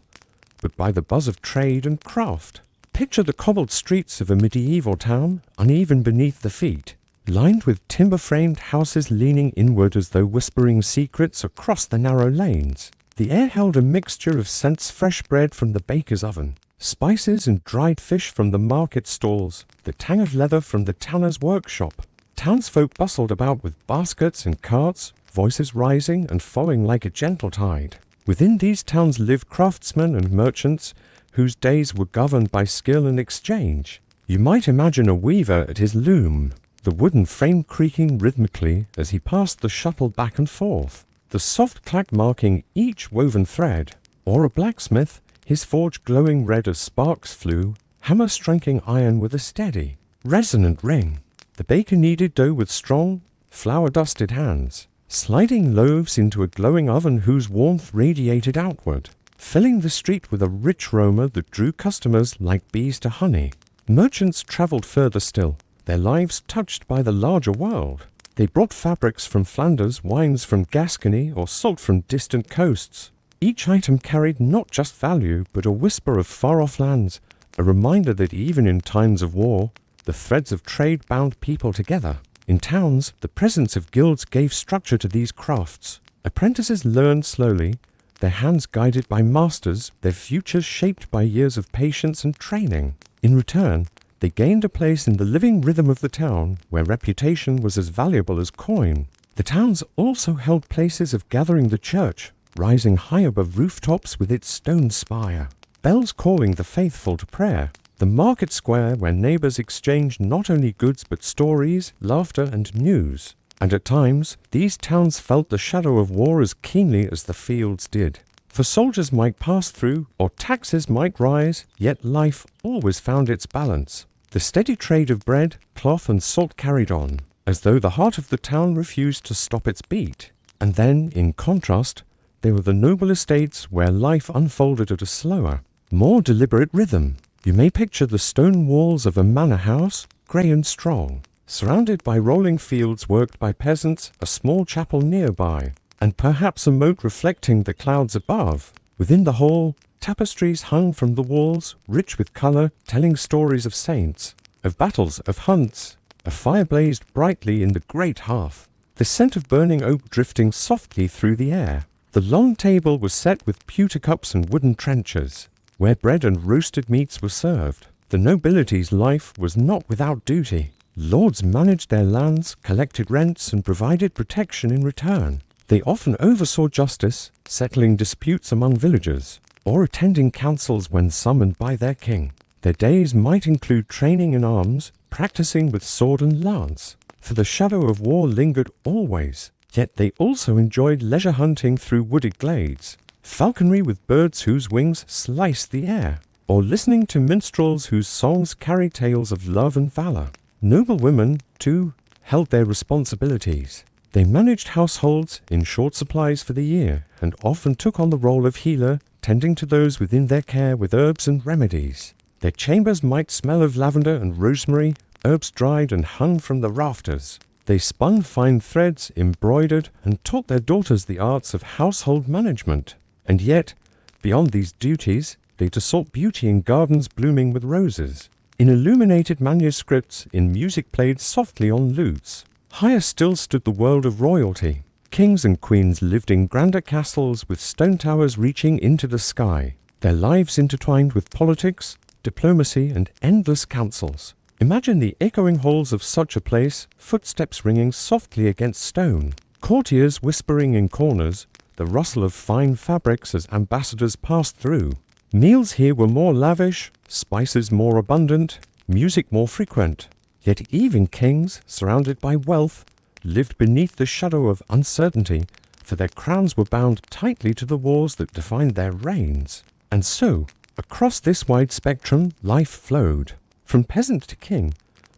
but by the buzz of trade and craft. Picture the cobbled streets of a medieval town, uneven beneath the feet, lined with timber-framed houses leaning inward as though whispering secrets across the narrow lanes. The air held a mixture of scents: fresh bread from the baker's oven, spices and dried fish from the market stalls, the tang of leather from the tanner's workshop. Townsfolk bustled about with baskets and carts, voices rising and falling like a gentle tide. Within these towns lived craftsmen and merchants whose days were governed by skill and exchange. You might imagine a weaver at his loom, the wooden frame creaking rhythmically as he passed the shuttle back and forth, the soft clack marking each woven thread, or a blacksmith, his forge glowing red as sparks flew, hammer striking iron with a steady, resonant ring. The baker kneaded dough with strong, flour-dusted hands, sliding loaves into a glowing oven whose warmth radiated outward, filling the street with a rich aroma that drew customers like bees to honey. Merchants traveled further still, their lives touched by the larger world. They brought fabrics from Flanders, wines from Gascony, or salt from distant coasts. Each item carried not just value, but a whisper of far-off lands, a reminder that even in times of war, the threads of trade bound people together. In towns, the presence of guilds gave structure to these crafts. Apprentices learned slowly, their hands guided by masters, their futures shaped by years of patience and training. In return, they gained a place in the living rhythm of the town, where reputation was as valuable as coin. The towns also held places of gathering: the church, rising high above rooftops with its stone spire, bells calling the faithful to prayer; the market square where neighbors exchanged not only goods but stories, laughter, and news. And at times, these towns felt the shadow of war as keenly as the fields did. For soldiers might pass through, or taxes might rise, yet life always found its balance. The steady trade of bread, cloth, and salt carried on, as though the heart of the town refused to stop its beat. And then, in contrast, there were the noble estates where life unfolded at a slower, more deliberate rhythm. You may picture the stone walls of a manor house, grey and strong, surrounded by rolling fields worked by peasants, a small chapel nearby, and perhaps a moat reflecting the clouds above. Within the hall, tapestries hung from the walls, rich with colour, telling stories of saints, of battles, of hunts. A fire blazed brightly in the great hearth, the scent of burning oak drifting softly through the air. The long table was set with pewter cups and wooden trenchers, where bread and roasted meats were served. The nobility's life was not without duty. Lords managed their lands, collected rents, and provided protection in return. They often oversaw justice, settling disputes among villagers, or attending councils when summoned by their king. Their days might include training in arms, practicing with sword and lance, for the shadow of war lingered always. Yet they also enjoyed leisure hunting through wooded glades, falconry with birds whose wings sliced the air, or listening to minstrels whose songs carried tales of love and valor. Noble women, too, held their responsibilities. They managed households in short supplies for the year, and often took on the role of healer, tending to those within their care with herbs and remedies. Their chambers might smell of lavender and rosemary, herbs dried and hung from the rafters. They spun fine threads, embroidered, and taught their daughters the arts of household management. And yet, beyond these duties, they sought beauty in gardens blooming with roses, in illuminated manuscripts, in music played softly on lutes. Higher still stood the world of royalty. Kings and queens lived in grander castles with stone towers reaching into the sky, their lives intertwined with politics, diplomacy, and endless councils. Imagine the echoing halls of such a place, footsteps ringing softly against stone, courtiers whispering in corners, the rustle of fine fabrics as ambassadors passed through. Meals here were more lavish, spices more abundant, music more frequent. Yet even kings, surrounded by wealth, lived beneath the shadow of uncertainty, for their crowns were bound tightly to the walls that defined their reigns. And so, across this wide spectrum, life flowed. From peasant to king,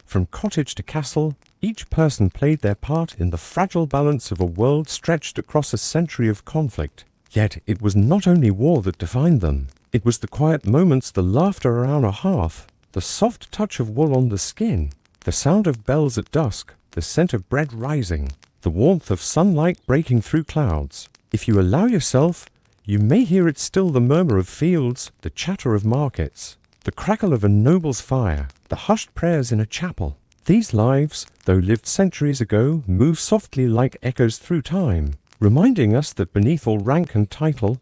from cottage to castle, each person played their part in the fragile balance of a world stretched across a century of conflict. Yet it was not only war that defined them. It was the quiet moments, the laughter around a hearth, the soft touch of wool on the skin, the sound of bells at dusk, the scent of bread rising, the warmth of sunlight breaking through clouds. If you allow yourself, you may hear it still, the murmur of fields, the chatter of markets, the crackle of a noble's fire, the hushed prayers in a chapel. These lives, though lived centuries ago, move softly like echoes through time, reminding us that beneath all rank and title,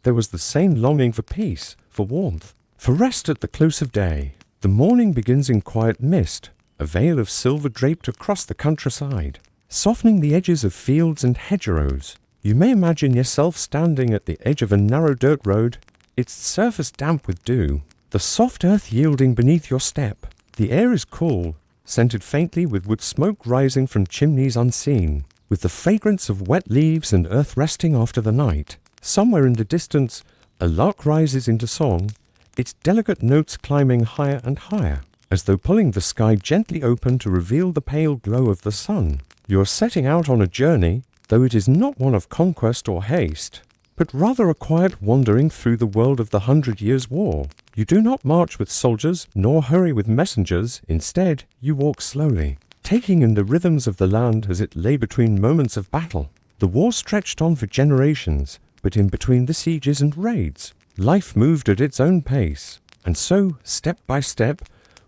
there was the same longing for peace, for warmth, for rest at the close of day. The morning begins in quiet mist, a veil of silver draped across the countryside, softening the edges of fields and hedgerows. You may imagine yourself standing at the edge of a narrow dirt road, its surface damp with dew, the soft earth yielding beneath your step. The air is cool, scented faintly with wood smoke rising from chimneys unseen, with the fragrance of wet leaves and earth resting after the night. Somewhere in the distance, a lark rises into song, its delicate notes climbing higher and higher, as though pulling the sky gently open to reveal the pale glow of the sun. You are setting out on a journey, though it is not one of conquest or haste, but rather a quiet wandering through the world of the 100 Years' War. You do not march with soldiers, nor hurry with messengers. Instead, you walk slowly, taking in the rhythms of the land as it lay between moments of battle. The war stretched on for generations, but in between the sieges and raids, life moved at its own pace. And so, step by step,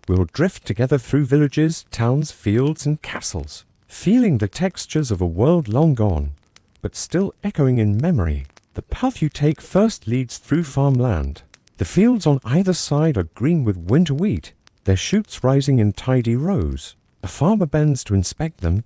we'll drift together through villages, towns, fields, and castles, feeling the textures of a world long gone, but still echoing in memory. The path you take first leads through farmland. The fields on either side are green with winter wheat, their shoots rising in tidy rows. A farmer bends to inspect them,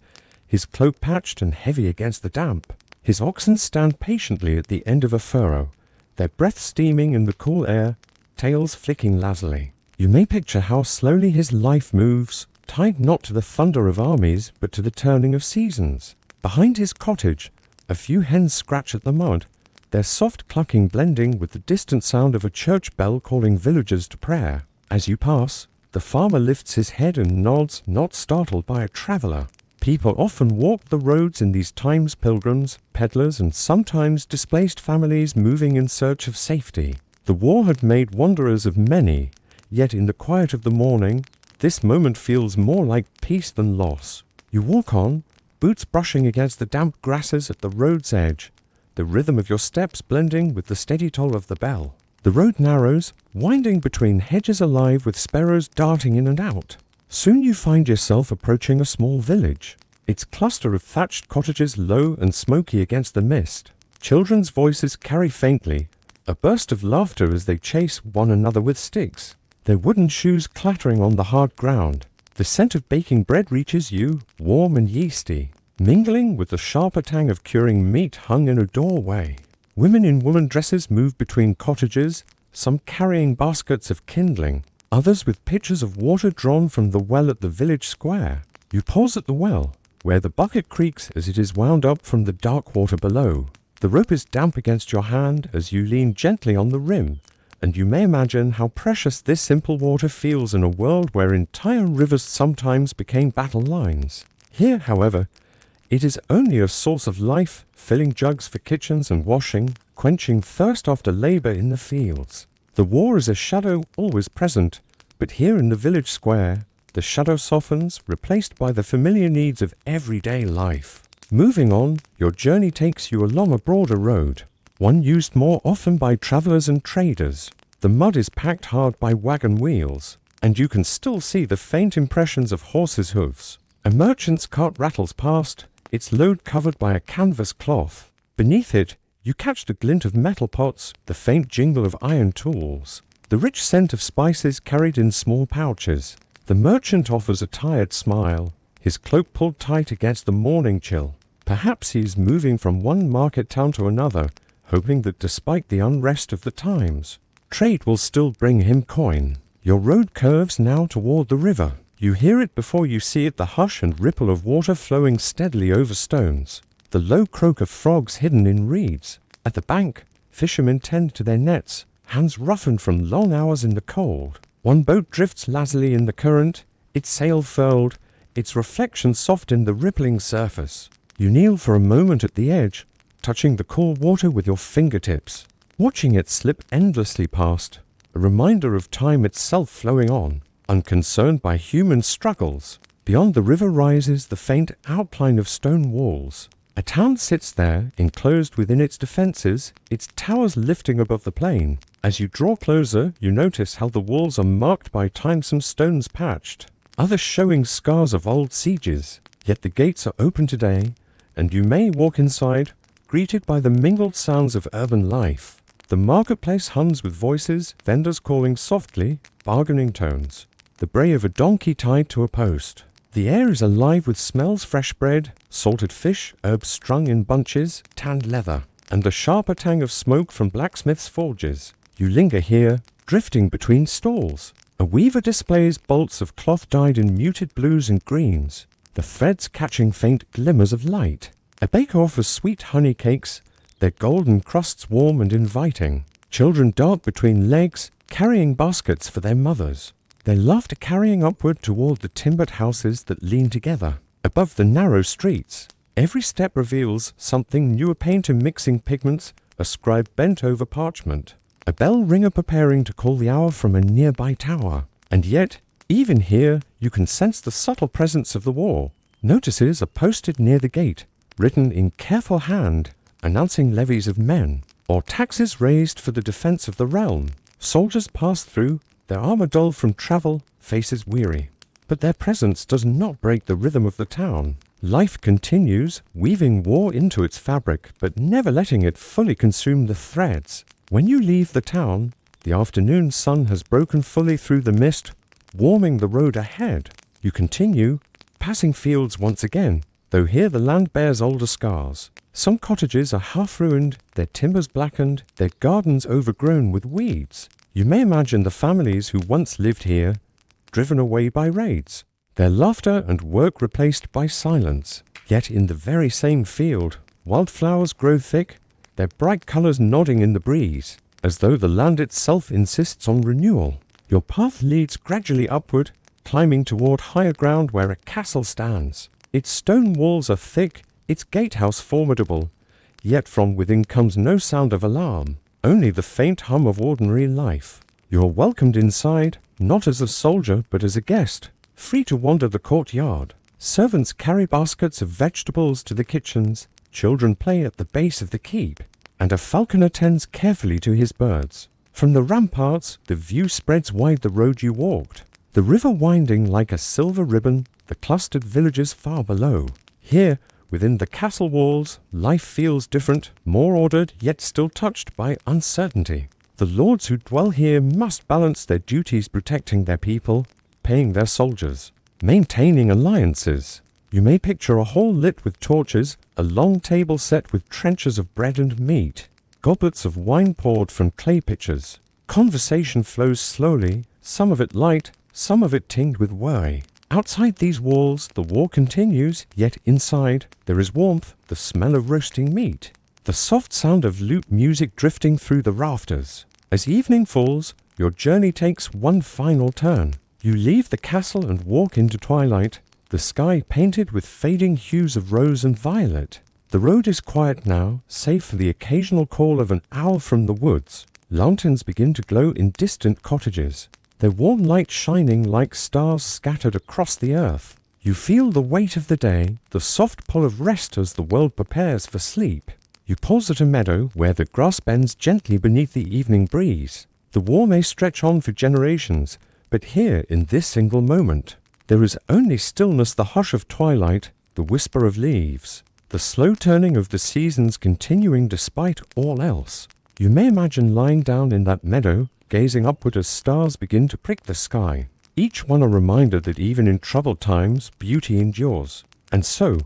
his cloak patched and heavy against the damp. His oxen stand patiently at the end of a furrow, their breath steaming in the cool air, tails flicking lazily. You may picture how slowly his life moves, tied not to the thunder of armies, but to the turning of seasons. Behind his cottage, a few hens scratch at the mud, their soft clucking blending with the distant sound of a church bell calling villagers to prayer. As you pass, the farmer lifts his head and nods, not startled by a traveler. People often walk the roads in these times, pilgrims, peddlers, and sometimes displaced families moving in search of safety. The war had made wanderers of many, yet in the quiet of the morning, this moment feels more like peace than loss. You walk on, boots brushing against the damp grasses at the road's edge, the rhythm of your steps blending with the steady toll of the bell. The road narrows, winding between hedges alive with sparrows darting in and out. Soon you find yourself approaching a small village, its cluster of thatched cottages low and smoky against the mist. Children's voices carry faintly, a burst of laughter as they chase one another with sticks, their wooden shoes clattering on the hard ground. The scent of baking bread reaches you, warm and yeasty, mingling with the sharper tang of curing meat hung in a doorway. Women in woolen dresses move between cottages, some carrying baskets of kindling, others with pitchers of water drawn from the well at the village square. You pause at the well, where the bucket creaks as it is wound up from the dark water below. The rope is damp against your hand as you lean gently on the rim, and you may imagine how precious this simple water feels in a world where entire rivers sometimes became battle lines. Here, however, it is only a source of life, filling jugs for kitchens and washing, quenching thirst after labor in the fields. The war is a shadow always present, but here in the village square, the shadow softens, replaced by the familiar needs of everyday life. Moving on, your journey takes you along a broader road, one used more often by travelers and traders. The mud is packed hard by wagon wheels, and you can still see the faint impressions of horses' hooves. A merchant's cart rattles past, its load covered by a canvas cloth. Beneath it, you catch the glint of metal pots, the faint jingle of iron tools, the rich scent of spices carried in small pouches. The merchant offers a tired smile, his cloak pulled tight against the morning chill. Perhaps he is moving from one market town to another, hoping that despite the unrest of the times, trade will still bring him coin. Your road curves now toward the river. You hear it before you see it, the hush and ripple of water flowing steadily over stones, the low croak of frogs hidden in reeds. At the bank, fishermen tend to their nets, hands roughened from long hours in the cold. One boat drifts lazily in the current, its sail furled, its reflection soft in the rippling surface. You kneel for a moment at the edge, touching the cool water with your fingertips, watching it slip endlessly past, a reminder of time itself flowing on, unconcerned by human struggles. Beyond the river rises the faint outline of stone walls. A town sits there, enclosed within its defences, its towers lifting above the plain. As you draw closer, you notice how the walls are marked by timesome stones patched, others showing scars of old sieges. Yet the gates are open today, and you may walk inside, greeted by the mingled sounds of urban life. The marketplace hums with voices, vendors calling softly, bargaining tones, the bray of a donkey tied to a post. The air is alive with smells: fresh bread, salted fish, herbs strung in bunches, tanned leather, and the sharper tang of smoke from blacksmiths' forges. You linger here, drifting between stalls. A weaver displays bolts of cloth dyed in muted blues and greens, the threads catching faint glimmers of light. A baker offers sweet honey cakes, their golden crusts warm and inviting. Children dart between legs, carrying baskets for their mothers, their laughter carrying upward toward the timbered houses that lean together above the narrow streets. Every step reveals something new: a painter mixing pigments, a scribe bent over parchment, a bell ringer preparing to call the hour from a nearby tower. And yet, even here, you can sense the subtle presence of the war. Notices are posted near the gate, written in careful hand, announcing levies of men, or taxes raised for the defense of the realm. Soldiers pass through, their armor dull from travel, faces weary. But their presence does not break the rhythm of the town. Life continues, weaving war into its fabric, but never letting it fully consume the threads. When you leave the town, the afternoon sun has broken fully through the mist, warming the road ahead. You continue, passing fields once again, though here the land bears older scars. Some cottages are half ruined, their timbers blackened, their gardens overgrown with weeds. You may imagine the families who once lived here, driven away by raids, their laughter and work replaced by silence. Yet in the very same field, wildflowers grow thick, their bright colors nodding in the breeze, as though the land itself insists on renewal. Your path leads gradually upward, climbing toward higher ground where a castle stands. Its stone walls are thick, its gatehouse formidable, yet from within comes no sound of alarm, only the faint hum of ordinary life. You are welcomed inside, not as a soldier but as a guest, free to wander the courtyard. Servants carry baskets of vegetables to the kitchens, children play at the base of the keep, and a falconer tends carefully to his birds. From the ramparts, the view spreads wide the road you walked, the river winding like a silver ribbon, the clustered villages far below. Here, within the castle walls, life feels different, more ordered, yet still touched by uncertainty. The lords who dwell here must balance their duties protecting their people, paying their soldiers, maintaining alliances. You may picture a hall lit with torches, a long table set with trenchers of bread and meat, goblets of wine poured from clay pitchers. Conversation flows slowly, some of it light, some of it tinged with worry. Outside these walls, the war continues, yet inside, there is warmth, the smell of roasting meat, the soft sound of lute music drifting through the rafters. As evening falls, your journey takes one final turn. You leave the castle and walk into twilight, the sky painted with fading hues of rose and violet. The road is quiet now, save for the occasional call of an owl from the woods. Lanterns begin to glow in distant cottages, their warm light shining like stars scattered across the earth. You feel the weight of the day, the soft pull of rest as the world prepares for sleep. You pause at a meadow where the grass bends gently beneath the evening breeze. The war may stretch on for generations, but here, in this single moment, there is only stillness, the hush of twilight, the whisper of leaves, the slow turning of the seasons continuing despite all else. You may imagine lying down in that meadow, gazing upward as stars begin to prick the sky, each one a reminder that even in troubled times, beauty endures. And so,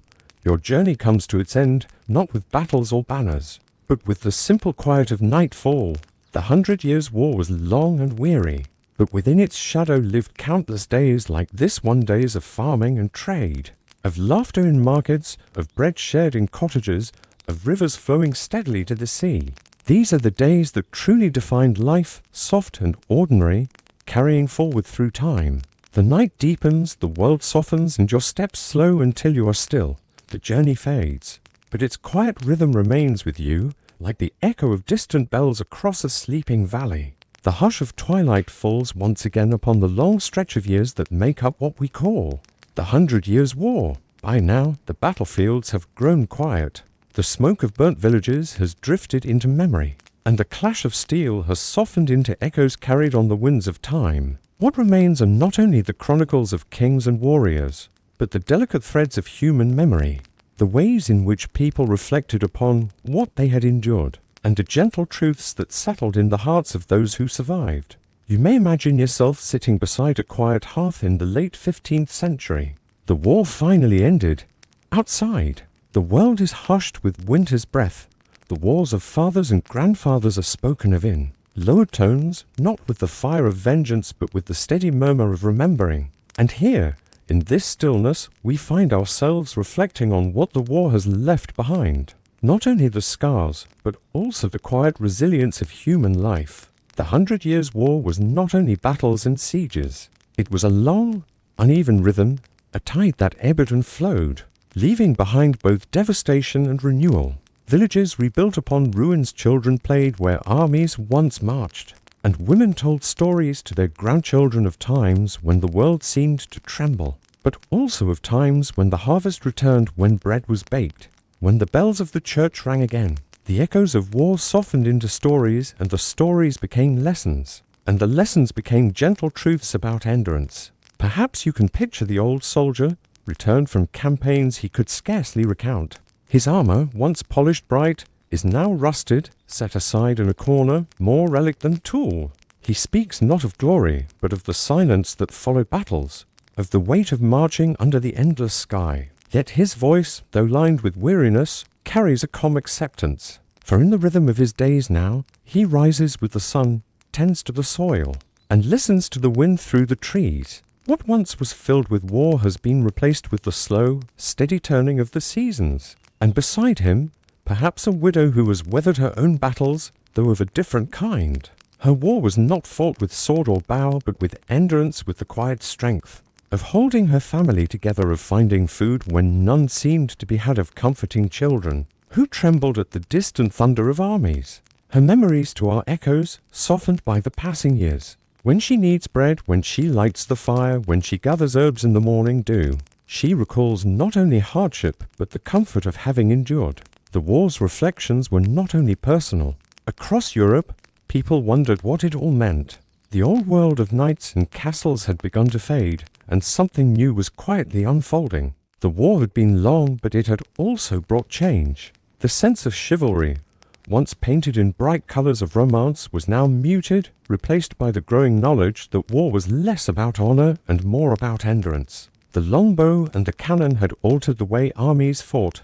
your journey comes to its end, not with battles or banners, but with the simple quiet of nightfall. The 100 Years' War was long and weary, but within its shadow lived countless days like this one, days of farming and trade, of laughter in markets, of bread shared in cottages, of rivers flowing steadily to the sea. These are the days that truly defined life, soft and ordinary, carrying forward through time. The night deepens, the world softens, and your steps slow until you are still. The journey fades, but its quiet rhythm remains with you, like the echo of distant bells across a sleeping valley. The hush of twilight falls once again upon the long stretch of years that make up what we call the 100 Years' War. By now, the battlefields have grown quiet. The smoke of burnt villages has drifted into memory, and the clash of steel has softened into echoes carried on the winds of time. What remains are not only the chronicles of kings and warriors, but the delicate threads of human memory, the ways in which people reflected upon what they had endured, and the gentle truths that settled in the hearts of those who survived. You may imagine yourself sitting beside a quiet hearth in the late 15th century. The war finally ended. Outside, the world is hushed with winter's breath. The wars of fathers and grandfathers are spoken of in lower tones, not with the fire of vengeance, but with the steady murmur of remembering. And here, in this stillness, we find ourselves reflecting on what the war has left behind. Not only the scars, but also the quiet resilience of human life. The 100 Years' War was not only battles and sieges. It was a long, uneven rhythm, a tide that ebbed and flowed, leaving behind both devastation and renewal. Villages rebuilt upon ruins, children played where armies once marched, and women told stories to their grandchildren of times when the world seemed to tremble, but also of times when the harvest returned, when bread was baked, when the bells of the church rang again. The echoes of war softened into stories, and the stories became lessons, and the lessons became gentle truths about endurance. Perhaps you can picture the old soldier, returned from campaigns he could scarcely recount. His armor, once polished bright, is now rusted, set aside in a corner, more relic than tool. He speaks not of glory, but of the silence that followed battles, of the weight of marching under the endless sky. Yet his voice, though lined with weariness, carries a calm acceptance. For in the rhythm of his days now, he rises with the sun, tends to the soil, and listens to the wind through the trees. What once was filled with war has been replaced with the slow, steady turning of the seasons. And beside him, perhaps a widow who has weathered her own battles, though of a different kind. Her war was not fought with sword or bow, but with endurance, with the quiet strength of holding her family together, of finding food when none seemed to be had, of comforting children who trembled at the distant thunder of armies. Her memories to our echoes, softened by the passing years. When she kneads bread, when she lights the fire, when she gathers herbs in the morning dew, she recalls not only hardship, but the comfort of having endured. The war's reflections were not only personal. Across Europe, people wondered what it all meant. The old world of knights and castles had begun to fade, and something new was quietly unfolding. The war had been long, but it had also brought change. The sense of chivalry, once painted in bright colors of romance, was now muted, replaced by the growing knowledge that war was less about honor and more about endurance. The longbow and the cannon had altered the way armies fought,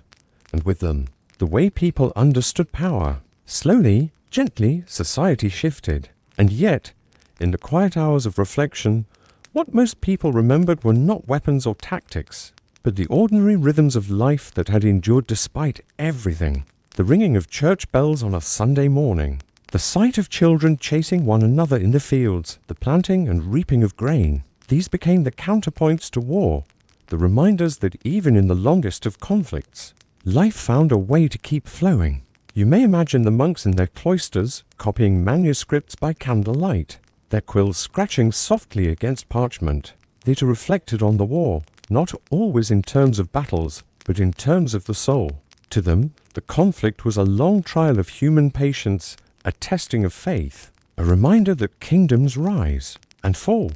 and with them, the way people understood power. Slowly, gently, society shifted. And yet, in the quiet hours of reflection, what most people remembered were not weapons or tactics, but the ordinary rhythms of life that had endured despite everything. The ringing of church bells on a Sunday morning, the sight of children chasing one another in the fields, the planting and reaping of grain. These became the counterpoints to war, the reminders that even in the longest of conflicts, life found a way to keep flowing. You may imagine the monks in their cloisters copying manuscripts by candlelight, their quills scratching softly against parchment. They too reflected on the war, not always in terms of battles, but in terms of the soul. To them, the conflict was a long trial of human patience, a testing of faith, a reminder that kingdoms rise and fall,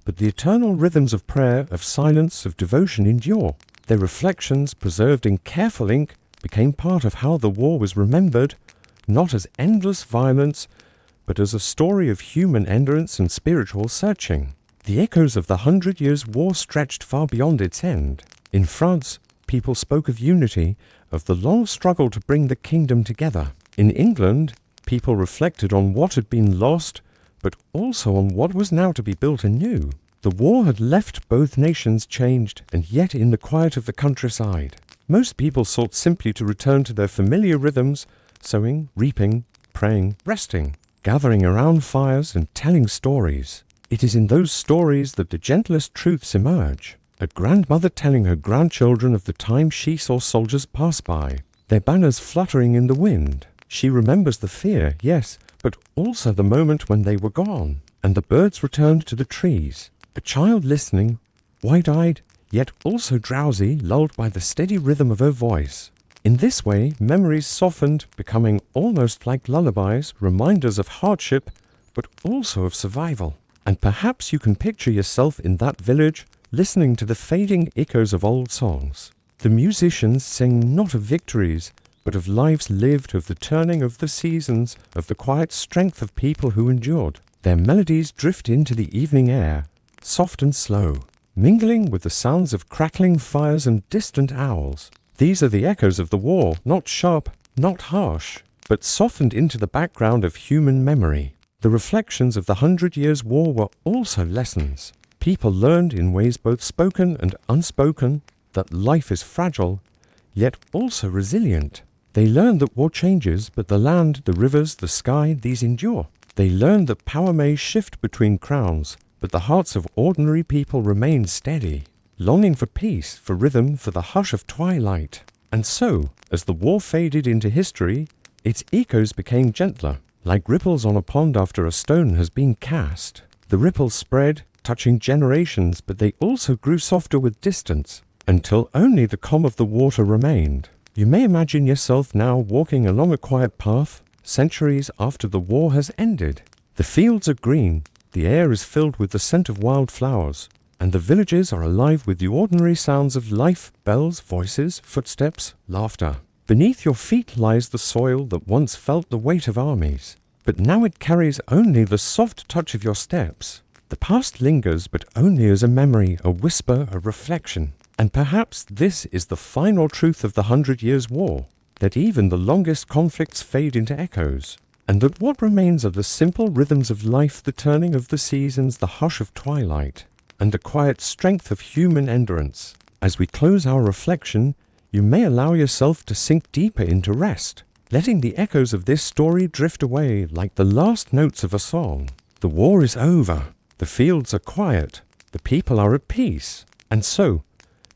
but the eternal rhythms of prayer, of silence, of devotion endure. Their reflections, preserved in careful ink, became part of how the war was remembered, not as endless violence, but as a story of human endurance and spiritual searching. The echoes of the 100 Years' War stretched far beyond its end. In France, people spoke of unity, of the long struggle to bring the kingdom together. In England, people reflected on what had been lost, but also on what was now to be built anew. The war had left both nations changed, and yet in the quiet of the countryside, most people sought simply to return to their familiar rhythms, sowing, reaping, praying, resting, gathering around fires and telling stories. It is in those stories that the gentlest truths emerge. A grandmother telling her grandchildren of the time she saw soldiers pass by, their banners fluttering in the wind. She remembers the fear, yes, but also the moment when they were gone, and the birds returned to the trees. A child listening, wide-eyed, yet also drowsy, lulled by the steady rhythm of her voice. In this way, memories softened, becoming almost like lullabies, reminders of hardship, but also of survival. And perhaps you can picture yourself in that village, listening to the fading echoes of old songs. The musicians sing not of victories, but of lives lived, of the turning of the seasons, of the quiet strength of people who endured. Their melodies drift into the evening air, soft and slow, mingling with the sounds of crackling fires and distant owls. These are the echoes of the war, not sharp, not harsh, but softened into the background of human memory. The reflections of the 100 Years' War were also lessons. People learned in ways both spoken and unspoken that life is fragile, yet also resilient. They learned that war changes, but the land, the rivers, the sky, these endure. They learned that power may shift between crowns, but the hearts of ordinary people remain steady, longing for peace, for rhythm, for the hush of twilight. And so, as the war faded into history, its echoes became gentler, like ripples on a pond after a stone has been cast. The ripples spread, touching generations, but they also grew softer with distance, until only the calm of the water remained. You may imagine yourself now walking along a quiet path, centuries after the war has ended. The fields are green, the air is filled with the scent of wild flowers, and the villages are alive with the ordinary sounds of life, bells, voices, footsteps, laughter. Beneath your feet lies the soil that once felt the weight of armies, but now it carries only the soft touch of your steps. The past lingers, but only as a memory, a whisper, a reflection. And perhaps this is the final truth of the 100 Years' War, that even the longest conflicts fade into echoes, and that what remains are the simple rhythms of life, the turning of the seasons, the hush of twilight, and the quiet strength of human endurance. As we close our reflection, you may allow yourself to sink deeper into rest, letting the echoes of this story drift away like the last notes of a song. The war is over, the fields are quiet, the people are at peace, and so,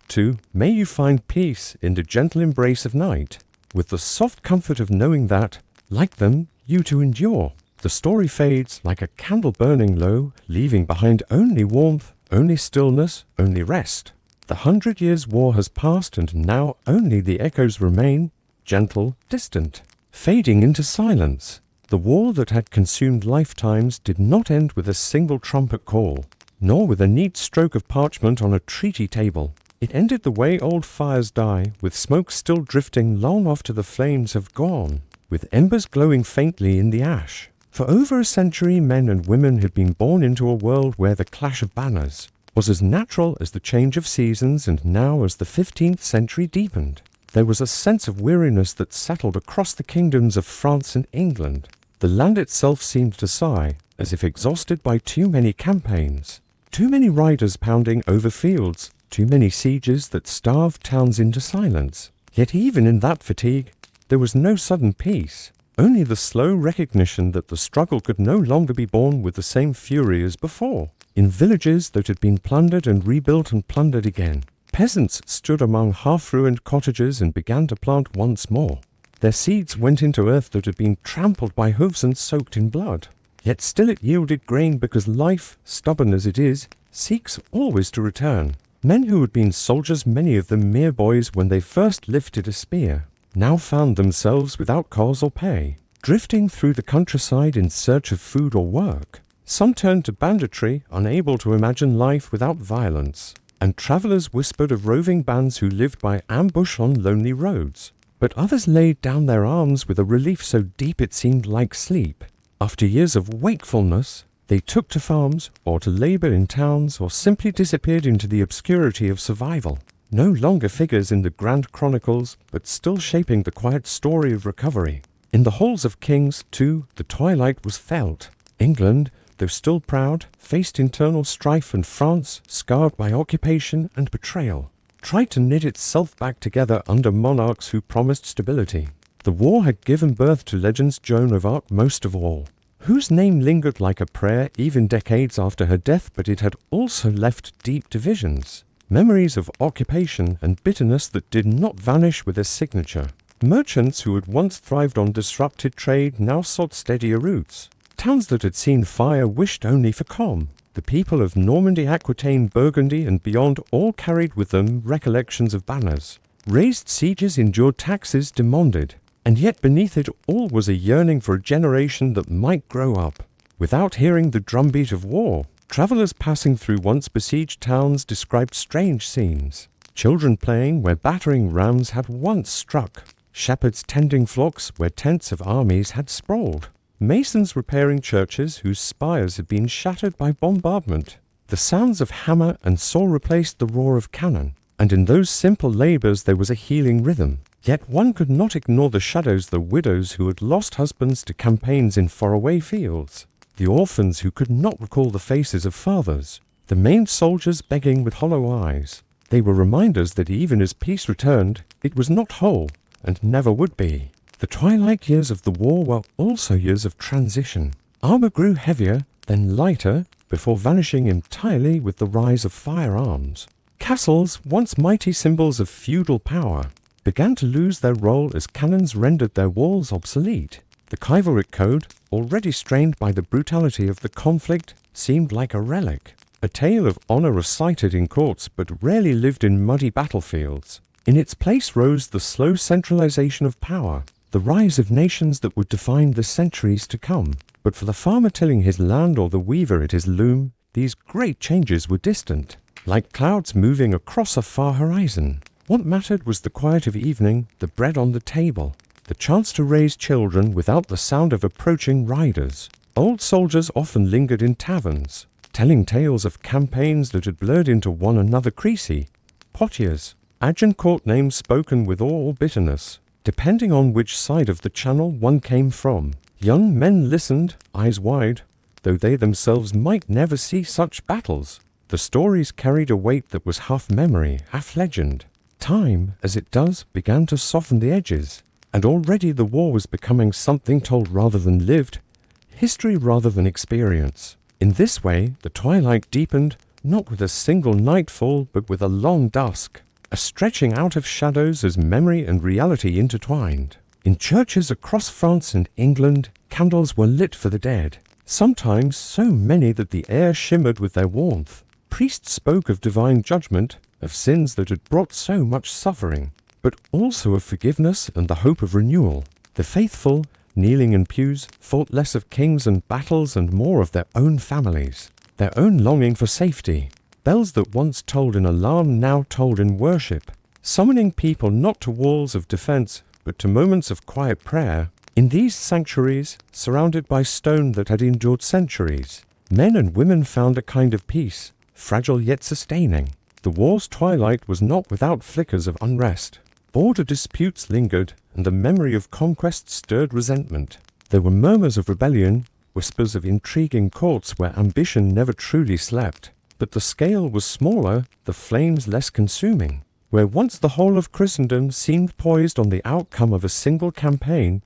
too, may you find peace in the gentle embrace of night, with the soft comfort of knowing that, like them, you too endure. The story fades like a candle burning low, leaving behind only warmth, only stillness, only rest. The 100 Years' War has passed, and now only the echoes remain, gentle, distant, fading into silence. The war that had consumed lifetimes did not end with a single trumpet call, nor with a neat stroke of parchment on a treaty table. It ended the way old fires die, with smoke still drifting long after the flames have gone, with embers glowing faintly in the ash. For over a century, men and women had been born into a world where the clash of banners was as natural as the change of seasons, and now as the 15th century deepened, there was a sense of weariness that settled across the kingdoms of France and England. The land itself seemed to sigh, as if exhausted by too many campaigns, too many riders pounding over fields, too many sieges that starved towns into silence. Yet even in that fatigue, there was no sudden peace, only the slow recognition that the struggle could no longer be borne with the same fury as before. In villages that had been plundered and rebuilt and plundered again, peasants stood among half-ruined cottages and began to plant once more. Their seeds went into earth that had been trampled by hooves and soaked in blood. Yet still it yielded grain, because life, stubborn as it is, seeks always to return. Men who had been soldiers, many of them mere boys when they first lifted a spear, now found themselves without cause or pay, drifting through the countryside in search of food or work. Some turned to banditry, unable to imagine life without violence, and travelers whispered of roving bands who lived by ambush on lonely roads. But others laid down their arms with a relief so deep it seemed like sleep. After years of wakefulness, they took to farms, or to labor in towns, or simply disappeared into the obscurity of survival. No longer figures in the grand chronicles, but still shaping the quiet story of recovery. In the halls of kings, too, the twilight was felt. England, though still proud, faced internal strife, and France, scarred by occupation and betrayal, tried to knit itself back together under monarchs who promised stability. The war had given birth to legends, Joan of Arc most of all, whose name lingered like a prayer even decades after her death, but it had also left deep divisions, memories of occupation and bitterness that did not vanish with her signature. Merchants who had once thrived on disrupted trade now sought steadier routes. Towns that had seen fire wished only for calm. The people of Normandy, Aquitaine, Burgundy, and beyond all carried with them recollections of banners. Raised sieges endured taxes demanded, and yet beneath it all was a yearning for a generation that might grow up. Without hearing the drumbeat of war, travelers passing through once besieged towns described strange scenes. Children playing where battering rams had once struck. Shepherds tending flocks where tents of armies had sprawled. Masons repairing churches whose spires had been shattered by bombardment. The sounds of hammer and saw replaced the roar of cannon, and in those simple labors there was a healing rhythm. Yet one could not ignore the shadows, the widows who had lost husbands to campaigns in faraway fields, the orphans who could not recall the faces of fathers, the maimed soldiers begging with hollow eyes. They were reminders that even as peace returned, it was not whole, and never would be. The twilight years of the war were also years of transition. Armor grew heavier, then lighter, before vanishing entirely with the rise of firearms. Castles, once mighty symbols of feudal power, began to lose their role as cannons rendered their walls obsolete. The chivalric code, already strained by the brutality of the conflict, seemed like a relic. A tale of honor recited in courts but rarely lived in muddy battlefields. In its place rose the slow centralization of power, the rise of nations that would define the centuries to come. But for the farmer tilling his land or the weaver at his loom, these great changes were distant, like clouds moving across a far horizon. What mattered was the quiet of evening, the bread on the table, the chance to raise children without the sound of approaching riders. Old soldiers often lingered in taverns, telling tales of campaigns that had blurred into one another. Creasy, Poitiers, Agincourt names spoken with awe or bitterness, depending on which side of the channel one came from. Young men listened, eyes wide, though they themselves might never see such battles. The stories carried a weight that was half memory, half legend. Time, as it does, began to soften the edges, and already the war was becoming something told rather than lived, history rather than experience. In this way, the twilight deepened, not with a single nightfall, but with a long dusk, a stretching out of shadows as memory and reality intertwined. In churches across France and England, candles were lit for the dead, sometimes so many that the air shimmered with their warmth. Priests spoke of divine judgment, of sins that had brought so much suffering, but also of forgiveness and the hope of renewal. The faithful, kneeling in pews, thought less of kings and battles and more of their own families, their own longing for safety. Bells that once tolled in alarm now tolled in worship, summoning people not to walls of defense, but to moments of quiet prayer. In these sanctuaries, surrounded by stone that had endured centuries, men and women found a kind of peace, fragile yet sustaining. The war's twilight was not without flickers of unrest. Border disputes lingered, and the memory of conquest stirred resentment. There were murmurs of rebellion, whispers of intriguing courts where ambition never truly slept. But the scale was smaller, the flames less consuming. Where once the whole of Christendom seemed poised on the outcome of a single campaign,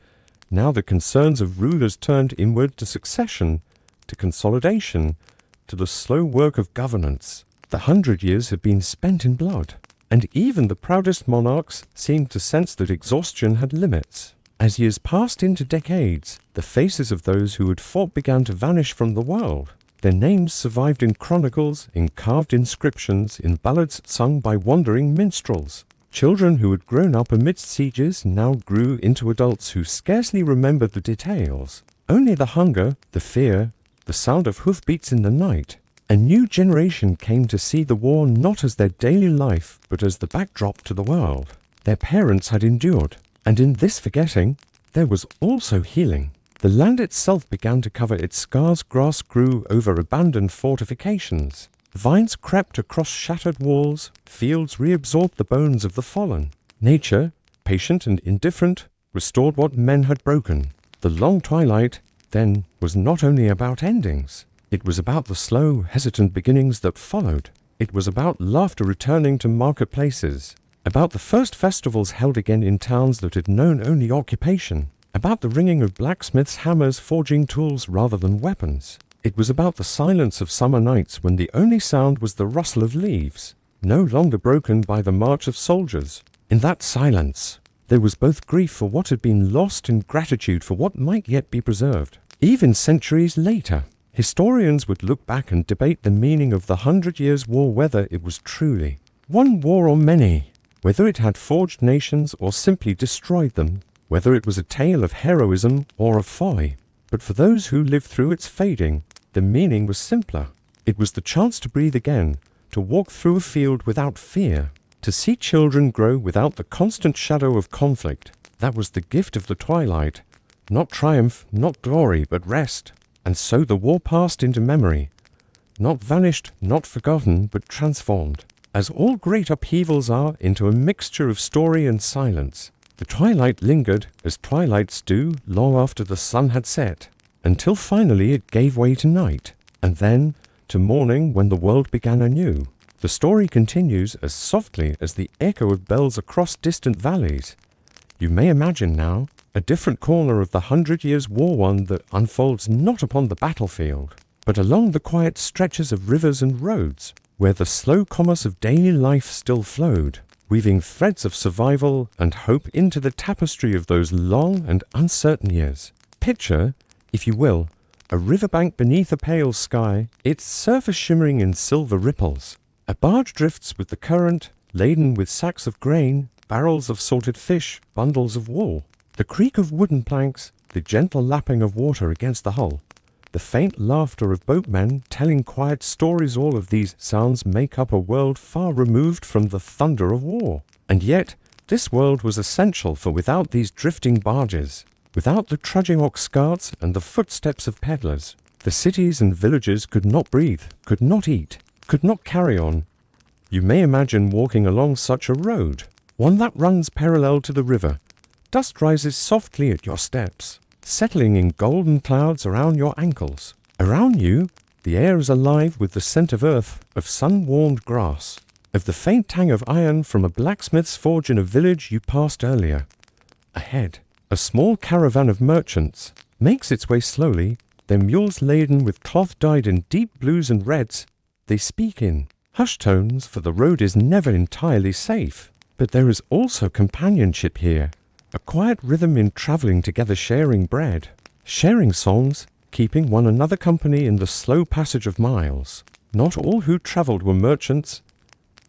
now the concerns of rulers turned inward to succession, to consolidation, to the slow work of governance. The 100 years had been spent in blood, and even the proudest monarchs seemed to sense that exhaustion had limits. As years passed into decades, the faces of those who had fought began to vanish from the world. Their names survived in chronicles, in carved inscriptions, in ballads sung by wandering minstrels. Children who had grown up amidst sieges now grew into adults who scarcely remembered the details. Only the hunger, the fear, the sound of hoofbeats in the night. A new generation came to see the war not as their daily life, but as the backdrop to the world. Their parents had endured, and in this forgetting, there was also healing. The land itself began to cover its scars. Grass grew over abandoned fortifications. Vines crept across shattered walls. Fields reabsorbed the bones of the fallen. Nature, patient and indifferent, restored what men had broken. The long twilight, then, was not only about endings. It was about the slow, hesitant beginnings that followed. It was about laughter returning to marketplaces, about the first festivals held again in towns that had known only occupation, about the ringing of blacksmiths' hammers forging tools rather than weapons. It was about the silence of summer nights when the only sound was the rustle of leaves, no longer broken by the march of soldiers. In that silence, There was both grief for what had been lost and gratitude for what might yet be preserved. Even centuries later, historians would look back and debate the meaning of the 100 Years' War, whether it was truly one war or many, whether it had forged nations or simply destroyed them, whether it was a tale of heroism or of folly. But for those who lived through its fading, the meaning was simpler. It was the chance to breathe again, to walk through a field without fear, to see children grow without the constant shadow of conflict. That was the gift of the twilight. Not triumph, not glory, but rest. And so the war passed into memory. Not vanished, not forgotten, but transformed, as all great upheavals are, into a mixture of story and silence. The twilight lingered, as twilights do, long after the sun had set, until finally it gave way to night, and then to morning when the world began anew. The story continues as softly as the echo of bells across distant valleys. You may imagine now a different corner of the 100 Years' War, one that unfolds not upon the battlefield, but along the quiet stretches of rivers and roads, where the slow commerce of daily life still flowed, weaving threads of survival and hope into the tapestry of those long and uncertain years. Picture, if you will, a riverbank beneath a pale sky, its surface shimmering in silver ripples. A barge drifts with the current, laden with sacks of grain, barrels of salted fish, bundles of wool. The creak of wooden planks, the gentle lapping of water against the hull, the faint laughter of boatmen telling quiet stories, all of these sounds make up a world far removed from the thunder of war. And yet, this world was essential, for without these drifting barges, without the trudging ox carts and the footsteps of peddlers, the cities and villages could not breathe, could not eat, could not carry on. You may imagine walking along such a road, one that runs parallel to the river. Dust rises softly at your steps, settling in golden clouds around your ankles. Around you, the air is alive with the scent of earth, of sun-warmed grass, of the faint tang of iron from a blacksmith's forge in a village you passed earlier. Ahead, a small caravan of merchants makes its way slowly, their mules laden with cloth dyed in deep blues and reds. They speak in hushed tones, for the road is never entirely safe. But there is also companionship here, a quiet rhythm in travelling together, sharing bread, sharing songs, keeping one another company in the slow passage of miles. Not all who travelled were merchants.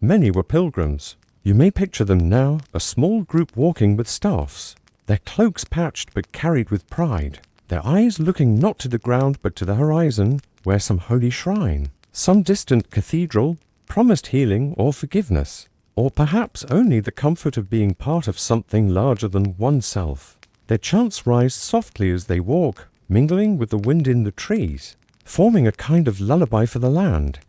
Many were pilgrims. You may picture them now, a small group walking with staffs, their cloaks patched but carried with pride, their eyes looking not to the ground but to the horizon, where some holy shrine, some distant cathedral, promised healing or forgiveness, or perhaps only the comfort of being part of something larger than oneself. Their chants rise softly as they walk, mingling with the wind in the trees, forming a kind of lullaby for the land.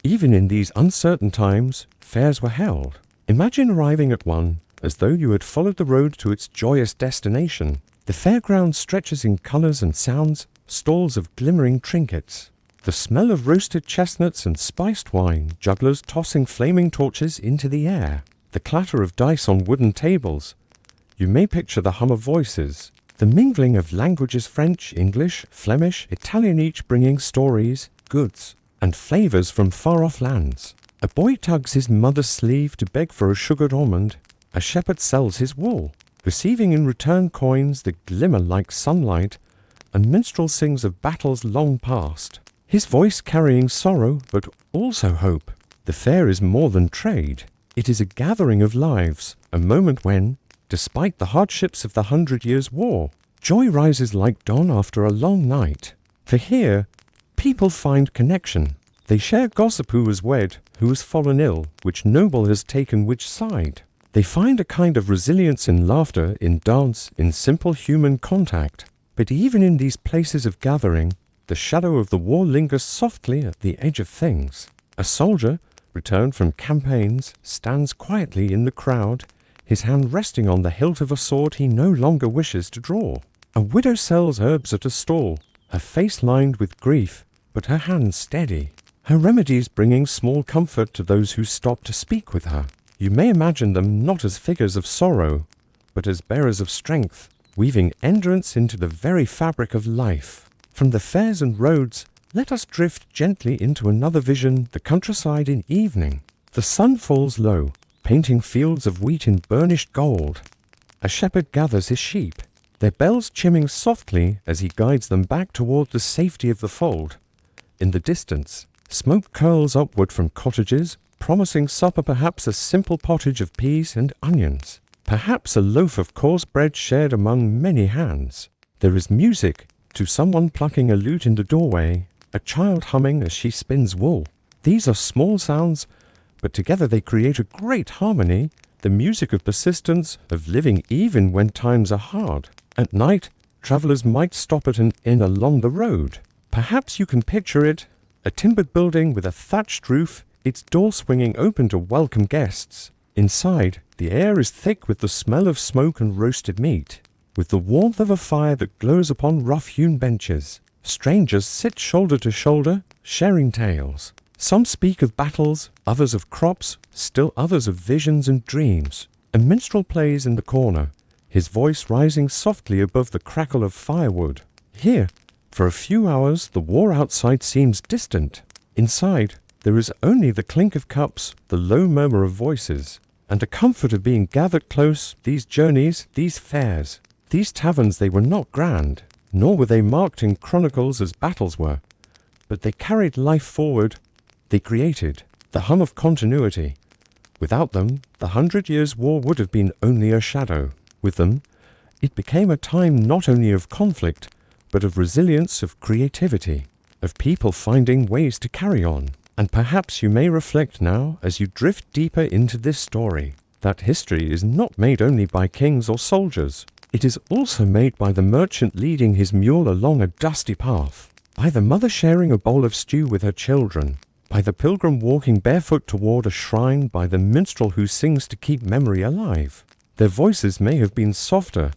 Even in these uncertain times, fairs were held. Imagine arriving at one, as though you had followed the road to its joyous destination. The fairground stretches in colours and sounds, stalls of glimmering trinkets, the smell of roasted chestnuts and spiced wine, jugglers tossing flaming torches into the air, the clatter of dice on wooden tables. You may picture the hum of voices, the mingling of languages, French, English, Flemish, Italian, each bringing stories, goods, and flavours from far-off lands. A boy tugs his mother's sleeve to beg for a sugared almond. A shepherd sells his wool, receiving in return coins that glimmer like sunlight. A minstrel sings of battles long past, his voice carrying sorrow but also hope. The fair is more than trade. It is a gathering of lives, a moment when, despite the hardships of the 100 Years' War, joy rises like dawn after a long night. For here, people find connection. They share gossip, who was wed, who has fallen ill, which noble has taken which side. They find a kind of resilience in laughter, in dance, in simple human contact. But even in these places of gathering, the shadow of the war lingers softly at the edge of things. A soldier, returned from campaigns, stands quietly in the crowd, his hand resting on the hilt of a sword he no longer wishes to draw. A widow sells herbs at a stall, her face lined with grief, but her hands steady, her remedies bringing small comfort to those who stop to speak with her. You may imagine them not as figures of sorrow, but as bearers of strength, weaving endurance into the very fabric of life. From the fairs and roads, let us drift gently into another vision, the countryside in evening. The sun falls low, painting fields of wheat in burnished gold. A shepherd gathers his sheep, their bells chiming softly as he guides them back toward the safety of the fold. In the distance, smoke curls upward from cottages, promising supper, perhaps a simple pottage of peas and onions, perhaps a loaf of coarse bread shared among many hands. There is music, to someone plucking a lute in the doorway, a child humming as she spins wool. These are small sounds, but together they create a great harmony, the music of persistence, of living even when times are hard. At night, travelers might stop at an inn along the road. Perhaps you can picture it, a timbered building with a thatched roof, its door swinging open to welcome guests. Inside, the air is thick with the smell of smoke and roasted meat, with the warmth of a fire that glows upon rough-hewn benches. Strangers sit shoulder to shoulder, sharing tales. Some speak of battles, others of crops, still others of visions and dreams. A minstrel plays in the corner, his voice rising softly above the crackle of firewood. Here, for a few hours, the war outside seems distant. Inside, there is only the clink of cups, the low murmur of voices, and the comfort of being gathered close. These journeys, these fairs, these taverns, they were not grand, nor were they marked in chronicles as battles were, but they carried life forward. They created the hum of continuity. Without them, the 100 Years' War would have been only a shadow. With them, it became a time not only of conflict, but of resilience, of creativity, of people finding ways to carry on. And perhaps you may reflect now, as you drift deeper into this story, that history is not made only by kings or soldiers. It is also made by the merchant leading his mule along a dusty path, by the mother sharing a bowl of stew with her children, by the pilgrim walking barefoot toward a shrine, by the minstrel who sings to keep memory alive. Their voices may have been softer,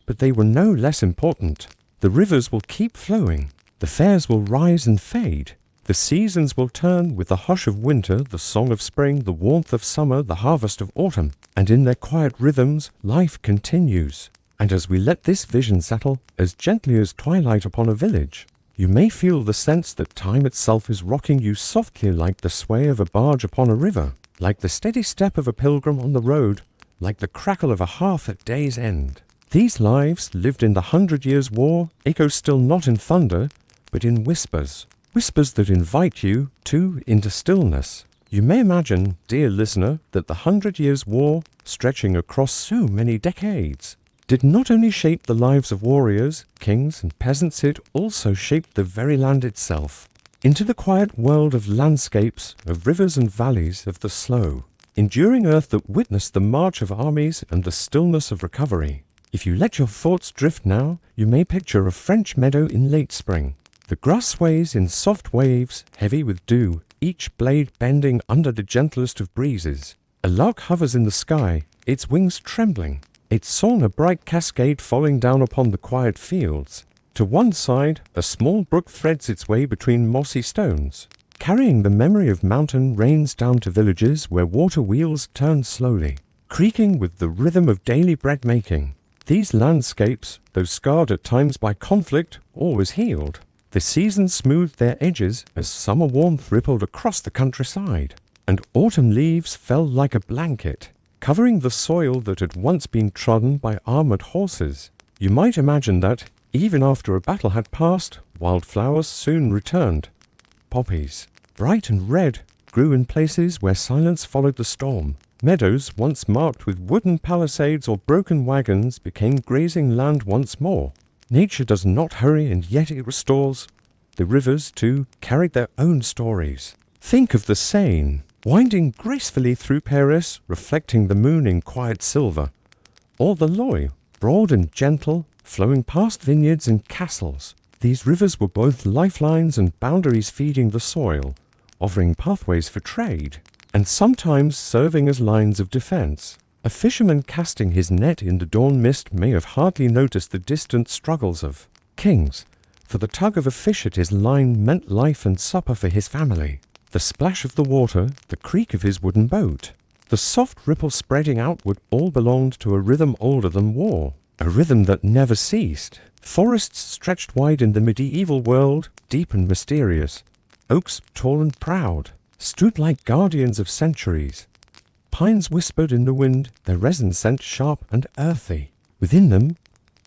but they were no less important. The rivers will keep flowing, the fairs will rise and fade, the seasons will turn with the hush of winter, the song of spring, the warmth of summer, the harvest of autumn, and in their quiet rhythms, life continues. And as we let this vision settle, as gently as twilight upon a village, you may feel the sense that time itself is rocking you softly, like the sway of a barge upon a river, like the steady step of a pilgrim on the road, like the crackle of a hearth at day's end. These lives, lived in the 100 Years' War, echo still not in thunder, but in whispers, whispers that invite you, too, into stillness. You may imagine, dear listener, that the 100 Years' War, stretching across so many decades, did not only shape the lives of warriors, kings, and peasants, it also shaped the very land itself, into the quiet world of landscapes, of rivers and valleys, of the slow, enduring earth that witnessed the march of armies and the stillness of recovery. If you let your thoughts drift now, you may picture a French meadow in late spring. The grass sways in soft waves, heavy with dew, each blade bending under the gentlest of breezes. A lark hovers in the sky, its wings trembling, its song a bright cascade falling down upon the quiet fields. To one side, a small brook threads its way between mossy stones, carrying the memory of mountain rains down to villages where water wheels turn slowly, creaking with the rhythm of daily bread-making. These landscapes, though scarred at times by conflict, always healed. The seasons smoothed their edges as summer warmth rippled across the countryside, and autumn leaves fell like a blanket, covering the soil that had once been trodden by armored horses. You might imagine that, even after a battle had passed, wildflowers soon returned. Poppies, bright and red, grew in places where silence followed the storm. Meadows, once marked with wooden palisades or broken wagons, became grazing land once more. Nature does not hurry, and yet it restores. The rivers, too, carried their own stories. Think of the Seine, winding gracefully through Paris, reflecting the moon in quiet silver, or the Loire, broad and gentle, flowing past vineyards and castles. These rivers were both lifelines and boundaries, feeding the soil, offering pathways for trade, and sometimes serving as lines of defense. A fisherman casting his net in the dawn mist may have hardly noticed the distant struggles of kings, for the tug of a fish at his line meant life and supper for his family. The splash of the water, the creak of his wooden boat, the soft ripple spreading outward, all belonged to a rhythm older than war, a rhythm that never ceased. Forests stretched wide in the medieval world, deep and mysterious. Oaks, tall and proud, stood like guardians of centuries. Pines whispered in the wind, their resin scent sharp and earthy. Within them,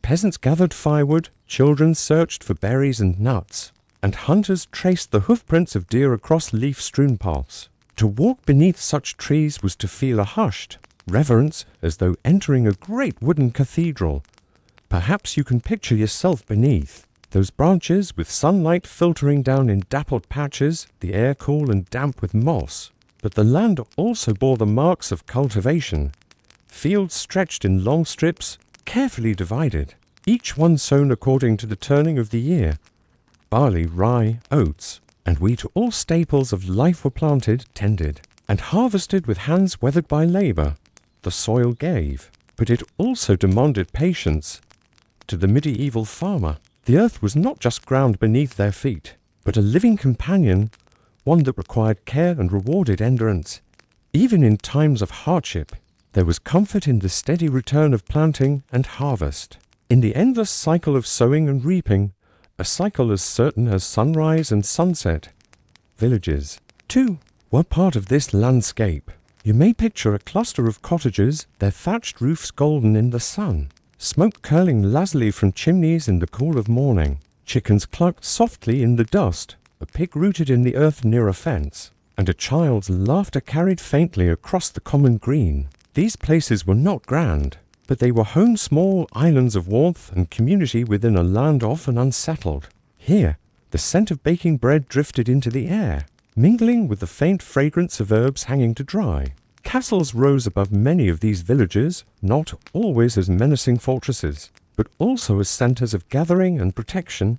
peasants gathered firewood, children searched for berries and nuts, and hunters traced the hoofprints of deer across leaf-strewn paths. To walk beneath such trees was to feel a hushed reverence, as though entering a great wooden cathedral. Perhaps you can picture yourself beneath those branches, with sunlight filtering down in dappled patches, the air cool and damp with moss. But the land also bore the marks of cultivation. Fields stretched in long strips, carefully divided, each one sown according to the turning of the year. Barley, rye, oats, and wheat, all staples of life, were planted, tended, and harvested with hands weathered by labor. The soil gave, but it also demanded patience. To the medieval farmer, the earth was not just ground beneath their feet, but a living companion, one that required care and rewarded endurance. Even in times of hardship, there was comfort in the steady return of planting and harvest, in the endless cycle of sowing and reaping, a cycle as certain as sunrise and sunset. Villages, too, were part of this landscape. You may picture a cluster of cottages, their thatched roofs golden in the sun, smoke curling lazily from chimneys in the cool of morning, chickens clucked softly in the dust, a pig rooted in the earth near a fence, and a child's laughter carried faintly across the common green. These places were not grand, but they were home, small islands of warmth and community within a land often unsettled. Here, the scent of baking bread drifted into the air, mingling with the faint fragrance of herbs hanging to dry. Castles rose above many of these villages, not always as menacing fortresses, but also as centers of gathering and protection.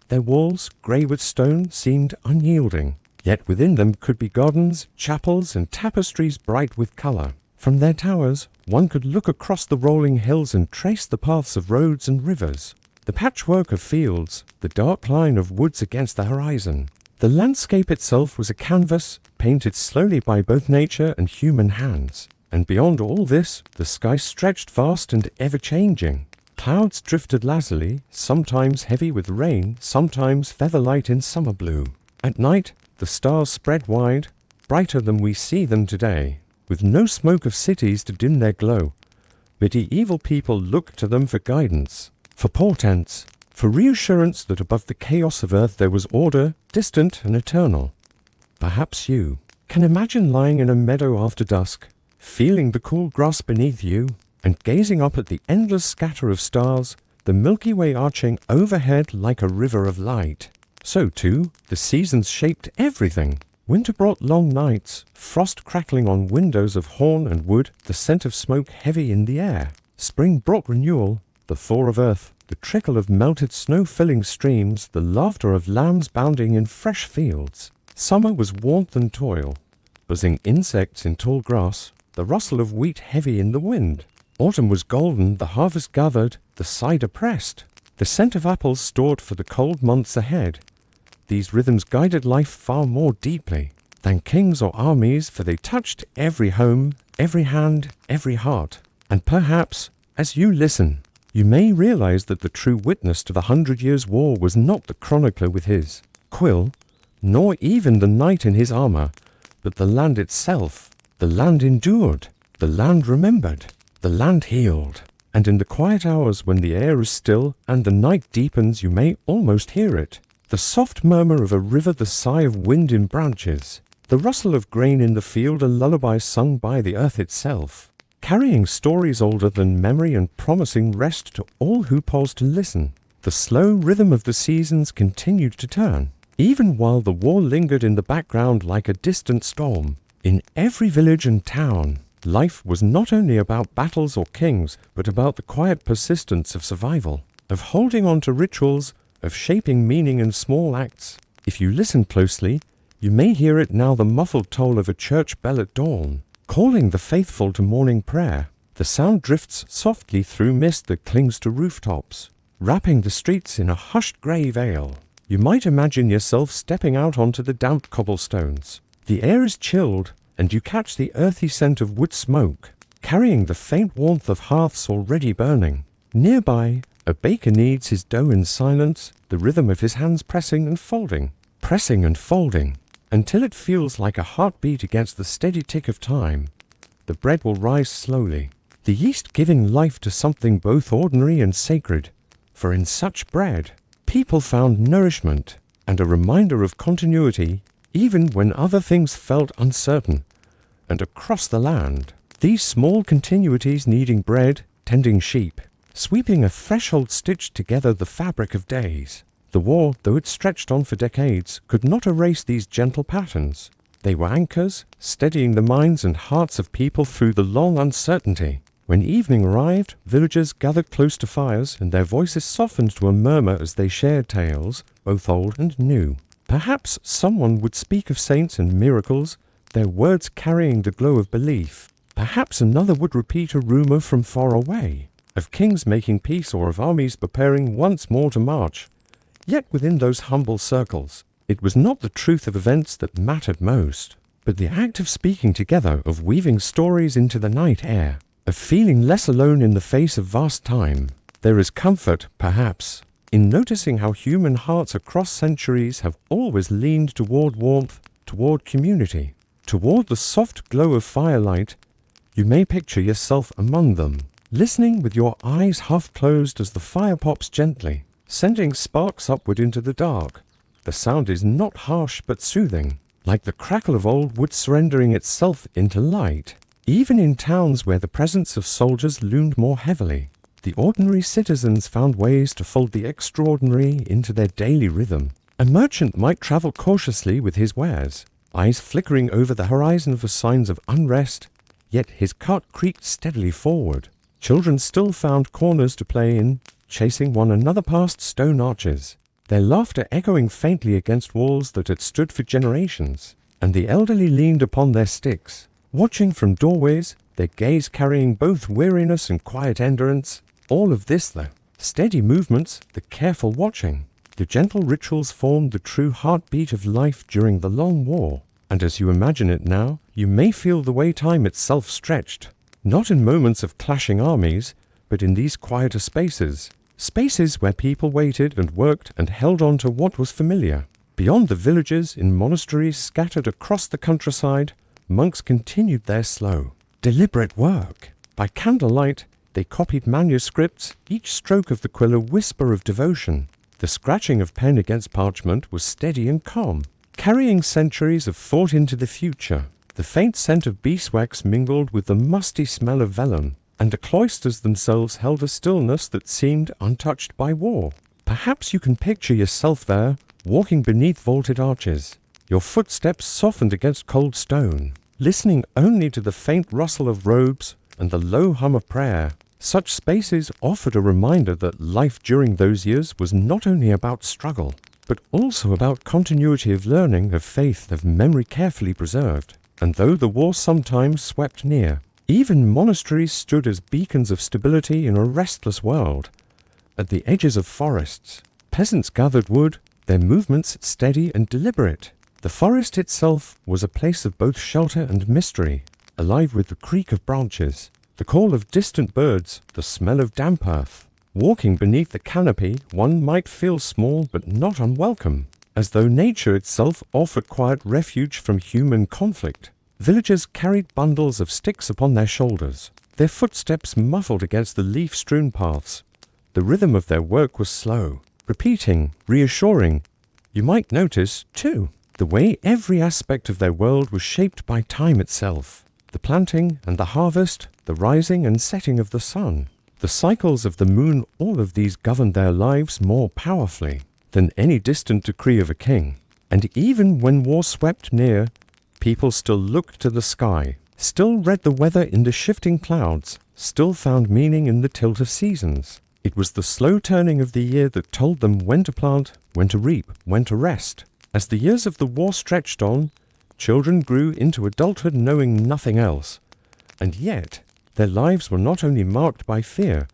Their walls, grey with stone, seemed unyielding, yet within them could be gardens, chapels, and tapestries bright with color. From their towers, one could look across the rolling hills and trace the paths of roads and rivers, the patchwork of fields, the dark line of woods against the horizon. The landscape itself was a canvas, painted slowly by both nature and human hands. And beyond all this, the sky stretched vast and ever-changing. Clouds drifted lazily, sometimes heavy with rain, sometimes feather-light in summer blue. At night, the stars spread wide, brighter than we see them today, with no smoke of cities to dim their glow. Medieval people looked to them for guidance, for portents, for reassurance that above the chaos of earth there was order, distant and eternal. Perhaps you can imagine lying in a meadow after dusk, feeling the cool grass beneath you, and gazing up at the endless scatter of stars, the Milky Way arching overhead like a river of light. So, too, the seasons shaped everything. Winter brought long nights, frost crackling on windows of horn and wood, the scent of smoke heavy in the air. Spring brought renewal, the thaw of earth, the trickle of melted snow filling streams, the laughter of lambs bounding in fresh fields. Summer was warmth and toil, buzzing insects in tall grass, the rustle of wheat heavy in the wind. Autumn was golden, the harvest gathered, the cider pressed, the scent of apples stored for the cold months ahead. These rhythms guided life far more deeply than kings or armies, for they touched every home, every hand, every heart. And perhaps, as you listen, you may realize that the true witness to the 100 Years' War was not the chronicler with his quill, nor even the knight in his armor, but the land itself. The land endured, the land remembered, the land healed. And in the quiet hours when the air is still and the night deepens, you may almost hear it. The soft murmur of a river, the sigh of wind in branches, the rustle of grain in the field, a lullaby sung by the earth itself, carrying stories older than memory and promising rest to all who pause to listen. The slow rhythm of the seasons continued to turn, even while the war lingered in the background like a distant storm. In every village and town, life was not only about battles or kings, but about the quiet persistence of survival, of holding on to rituals, of shaping meaning in small acts. If you listen closely, you may hear it now, the muffled toll of a church bell at dawn, calling the faithful to morning prayer. The sound drifts softly through mist that clings to rooftops, wrapping the streets in a hushed grey veil. You might imagine yourself stepping out onto the damp cobblestones. The air is chilled, and you catch the earthy scent of wood smoke, carrying the faint warmth of hearths already burning. Nearby, a baker kneads his dough in silence, the rhythm of his hands pressing and folding, until it feels like a heartbeat against the steady tick of time. the bread will rise slowly, the yeast giving life to something both ordinary and sacred. For in such bread, people found nourishment and a reminder of continuity even when other things felt uncertain. And across the land, these small continuities kneading bread, tending sheep, sweeping a threshold stitched together the fabric of days. The war, though it stretched on for decades, could not erase these gentle patterns. They were anchors, steadying the minds and hearts of people through the long uncertainty. When evening arrived, villagers gathered close to fires, and their voices softened to a murmur as they shared tales, both old and new. Perhaps someone would speak of saints and miracles, their words carrying the glow of belief. Perhaps another would repeat a rumor from far away, of kings making peace or of armies preparing once more to march. Yet within those humble circles, it was not the truth of events that mattered most, but the act of speaking together, of weaving stories into the night air, of feeling less alone in the face of vast time. There is comfort, perhaps, in noticing how human hearts across centuries have always leaned toward warmth, toward community, toward the soft glow of firelight. You may picture yourself among them, listening with your eyes half closed as the fire pops gently, sending sparks upward into the dark. The sound is not harsh but soothing, like the crackle of old wood surrendering itself into light. Even in towns where the presence of soldiers loomed more heavily, the ordinary citizens found ways to fold the extraordinary into their daily rhythm. A merchant might travel cautiously with his wares, eyes flickering over the horizon for signs of unrest, yet his cart creaked steadily forward. Children still found corners to play in, chasing one another past stone arches, their laughter echoing faintly against walls that had stood for generations, and the elderly leaned upon their sticks, watching from doorways, their gaze carrying both weariness and quiet endurance. All of this, the steady movements, the careful watching, the gentle rituals formed the true heartbeat of life during the long war. And as you imagine it now, you may feel the way time itself stretched, not in moments of clashing armies, but in these quieter spaces, spaces where people waited and worked and held on to what was familiar. Beyond the villages, in monasteries scattered across the countryside, monks continued their slow, deliberate work. By candlelight, they copied manuscripts, each stroke of the quill a whisper of devotion. The scratching of pen against parchment was steady and calm, carrying centuries of thought into the future. The faint scent of beeswax mingled with the musty smell of vellum, and the cloisters themselves held a stillness that seemed untouched by war. Perhaps you can picture yourself there, walking beneath vaulted arches, your footsteps softened against cold stone, listening only to the faint rustle of robes and the low hum of prayer. Such spaces offered a reminder that life during those years was not only about struggle, but also about continuity of learning, of faith, of memory carefully preserved. And though the war sometimes swept near, even monasteries stood as beacons of stability in a restless world. At the edges of forests, peasants gathered wood, their movements steady and deliberate. The forest itself was a place of both shelter and mystery, alive with the creak of branches, the call of distant birds, the smell of damp earth. Walking beneath the canopy, one might feel small but not unwelcome, as though nature itself offered quiet refuge from human conflict. Villagers carried bundles of sticks upon their shoulders, their footsteps muffled against the leaf-strewn paths. The rhythm of their work was slow, repeating, reassuring. You might notice, too, the way every aspect of their world was shaped by time itself. The planting and the harvest, the rising and setting of the sun, the cycles of the moon, all of these governed their lives more powerfully than any distant decree of a king. And even when war swept near, people still looked to the sky, still read the weather in the shifting clouds, still found meaning in the tilt of seasons. It was the slow turning of the year that told them when to plant, when to reap, when to rest. As the years of the war stretched on, children grew into adulthood knowing nothing else. And yet, their lives were not only marked by fear,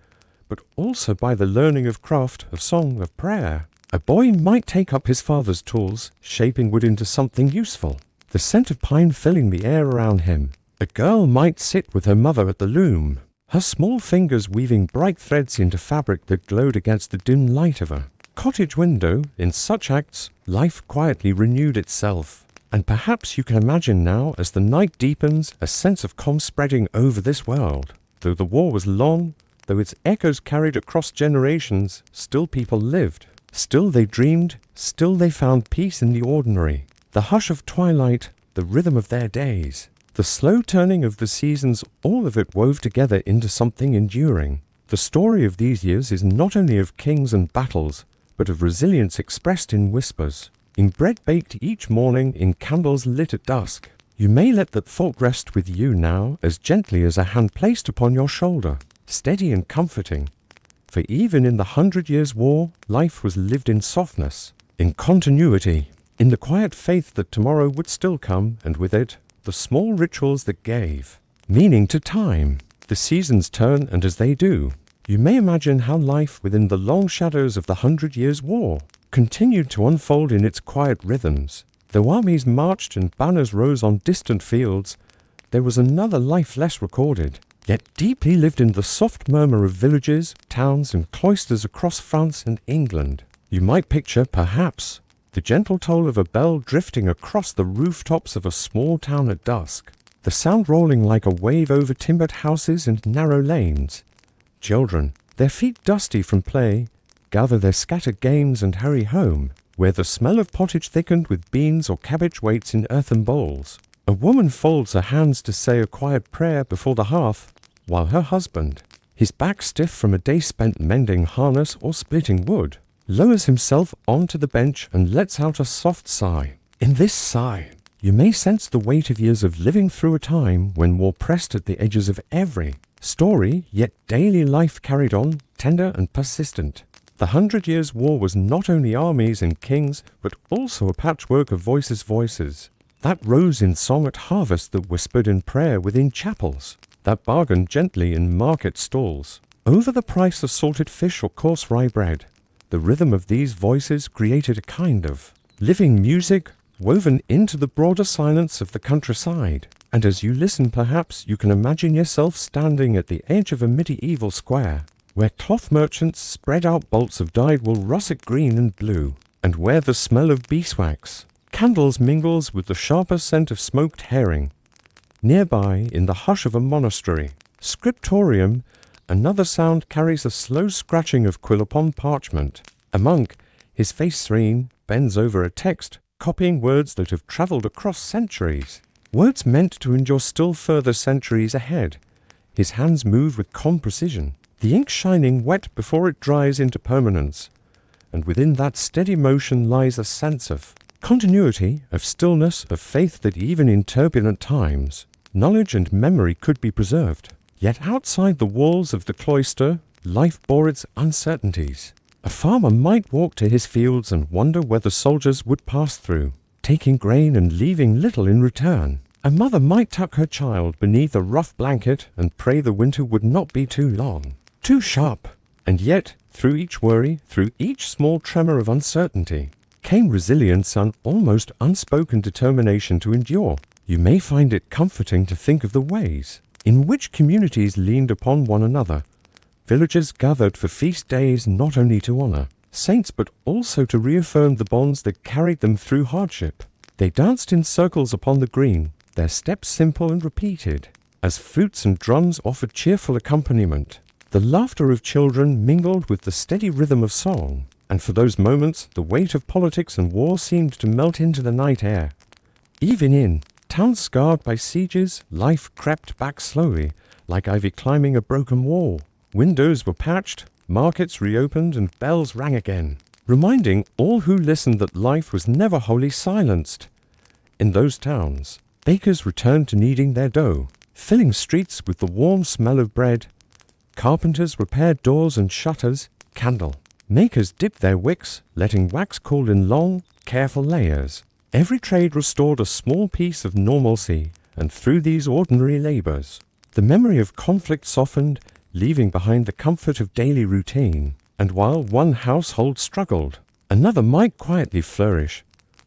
but also by the learning of craft, of song, of prayer. A boy might take up his father's tools, shaping wood into something useful, the scent of pine filling the air around him. A girl might sit with her mother at the loom, her small fingers weaving bright threads into fabric that glowed against the dim light of a cottage window. In such acts, life quietly renewed itself. And perhaps you can imagine now, as the night deepens, a sense of calm spreading over this world. Though the war was long, though its echoes carried across generations, still people lived. Still they dreamed, still they found peace in the ordinary. The hush of twilight, the rhythm of their days, the slow turning of the seasons, all of it wove together into something enduring. The story of these years is not only of kings and battles, but of resilience expressed in whispers, in bread baked each morning, in candles lit at dusk. You may let that thought rest with you now, as gently as a hand placed upon your shoulder, steady and comforting. For even in the 100 Years' War, life was lived in softness, in continuity, in the quiet faith that tomorrow would still come, and with it, the small rituals that gave meaning to time. The seasons turn, and as they do, you may imagine how life within the long shadows of the 100 Years' War continued to unfold in its quiet rhythms. Though armies marched and banners rose on distant fields, there was another life less recorded, yet deeply lived in the soft murmur of villages, towns, and cloisters across France and England. You might picture, perhaps, the gentle toll of a bell drifting across the rooftops of a small town at dusk, the sound rolling like a wave over timbered houses and narrow lanes. Children, their feet dusty from play, gather their scattered games and hurry home, where the smell of pottage thickened with beans or cabbage waits in earthen bowls. A woman folds her hands to say a quiet prayer before the hearth, while her husband, his back stiff from a day spent mending harness or splitting wood, lowers himself onto the bench and lets out a soft sigh. In this sigh, you may sense the weight of years of living through a time when war pressed at the edges of every story, yet daily life carried on, tender and persistent. The 100 Years' War was not only armies and kings, but also a patchwork of voices that rose in song at harvest, that whispered in prayer within chapels, that bargained gently in market stalls over the price of salted fish or coarse rye bread. The rhythm of these voices created a kind of living music woven into the broader silence of the countryside. And as you listen, perhaps you can imagine yourself standing at the edge of a medieval square, where cloth merchants spread out bolts of dyed wool russet green and blue, and where the smell of beeswax candles mingles with the sharper scent of smoked herring. Nearby, in the hush of a monastery scriptorium, another sound carries a slow scratching of quill upon parchment. A monk, his face serene, bends over a text, copying words that have travelled across centuries, words meant to endure still further centuries ahead. His hands move with calm precision, the ink shining wet before it dries into permanence, and within that steady motion lies a sense of continuity, of stillness, of faith that even in turbulent times, knowledge and memory could be preserved. Yet outside the walls of the cloister, life bore its uncertainties. A farmer might walk to his fields and wonder whether soldiers would pass through, taking grain and leaving little in return. A mother might tuck her child beneath a rough blanket and pray the winter would not be too long, too sharp. And yet, through each worry, through each small tremor of uncertainty, came resilience and almost unspoken determination to endure. You may find it comforting to think of the ways in which communities leaned upon one another. Villagers gathered for feast days not only to honor saints but also to reaffirm the bonds that carried them through hardship. They danced in circles upon the green, their steps simple and repeated, as flutes and drums offered cheerful accompaniment. The laughter of children mingled with the steady rhythm of song, and for those moments the weight of politics and war seemed to melt into the night air. Even in towns scarred by sieges, life crept back slowly, like ivy climbing a broken wall. Windows were patched, markets reopened, and bells rang again, reminding all who listened that life was never wholly silenced. In those towns, bakers returned to kneading their dough, filling streets with the warm smell of bread. Carpenters repaired doors and shutters, candle makers dipped their wicks, letting wax cool in long, careful layers. Every trade restored a small piece of normalcy, and through these ordinary labors, the memory of conflict softened, leaving behind the comfort of daily routine. And while one household struggled, another might quietly flourish.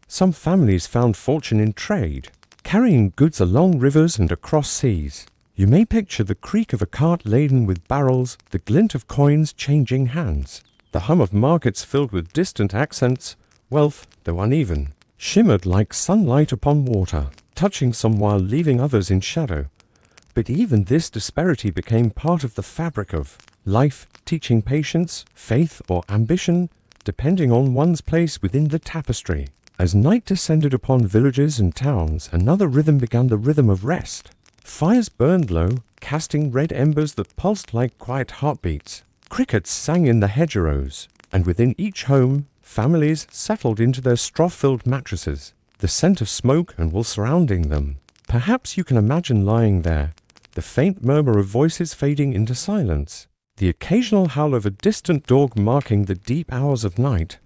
Some families found fortune in trade, carrying goods along rivers and across seas. You may picture the creak of a cart laden with barrels, the glint of coins changing hands, the hum of markets filled with distant accents. Wealth, though uneven, shimmered like sunlight upon water, touching some while leaving others in shadow. But even this disparity became part of the fabric of life, teaching patience, faith, or ambition, depending on one's place within the tapestry. As night descended upon villages and towns, another rhythm began, the rhythm of rest. Fires burned low, casting red embers that pulsed like quiet heartbeats. Crickets sang in the hedgerows, and within each home, families settled into their straw-filled mattresses, the scent of smoke and wool surrounding them. Perhaps you can imagine lying there, the faint murmur of voices fading into silence, the occasional howl of a distant dog marking the deep hours of night.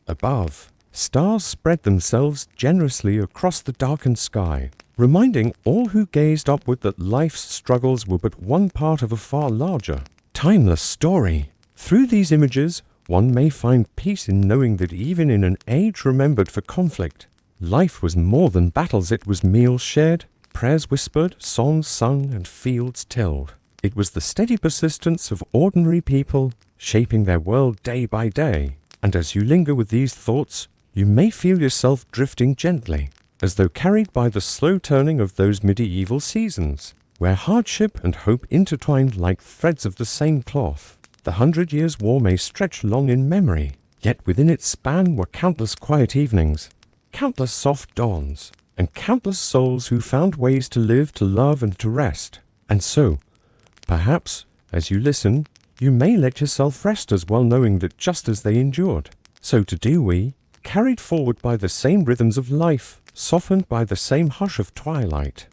Above, stars spread themselves generously across the darkened sky, reminding all who gazed upward that life's struggles were but one part of a far larger, timeless story. Through these images, one may find peace in knowing that even in an age remembered for conflict, life was more than battles. It was meals shared, prayers whispered, songs sung, and fields tilled. It was the steady persistence of ordinary people, shaping their world day by day. And as you linger with these thoughts, you may feel yourself drifting gently, as though carried by the slow turning of those medieval seasons, where hardship and hope intertwined like threads of the same cloth. The 100 Years' War may stretch long in memory, yet within its span were countless quiet evenings, countless soft dawns, and countless souls who found ways to live, to love, and to rest. And so, perhaps, as you listen, you may let yourself rest as well, knowing that just as they endured, so too do we, carried forward by the same rhythms of life, softened by the same hush of twilight.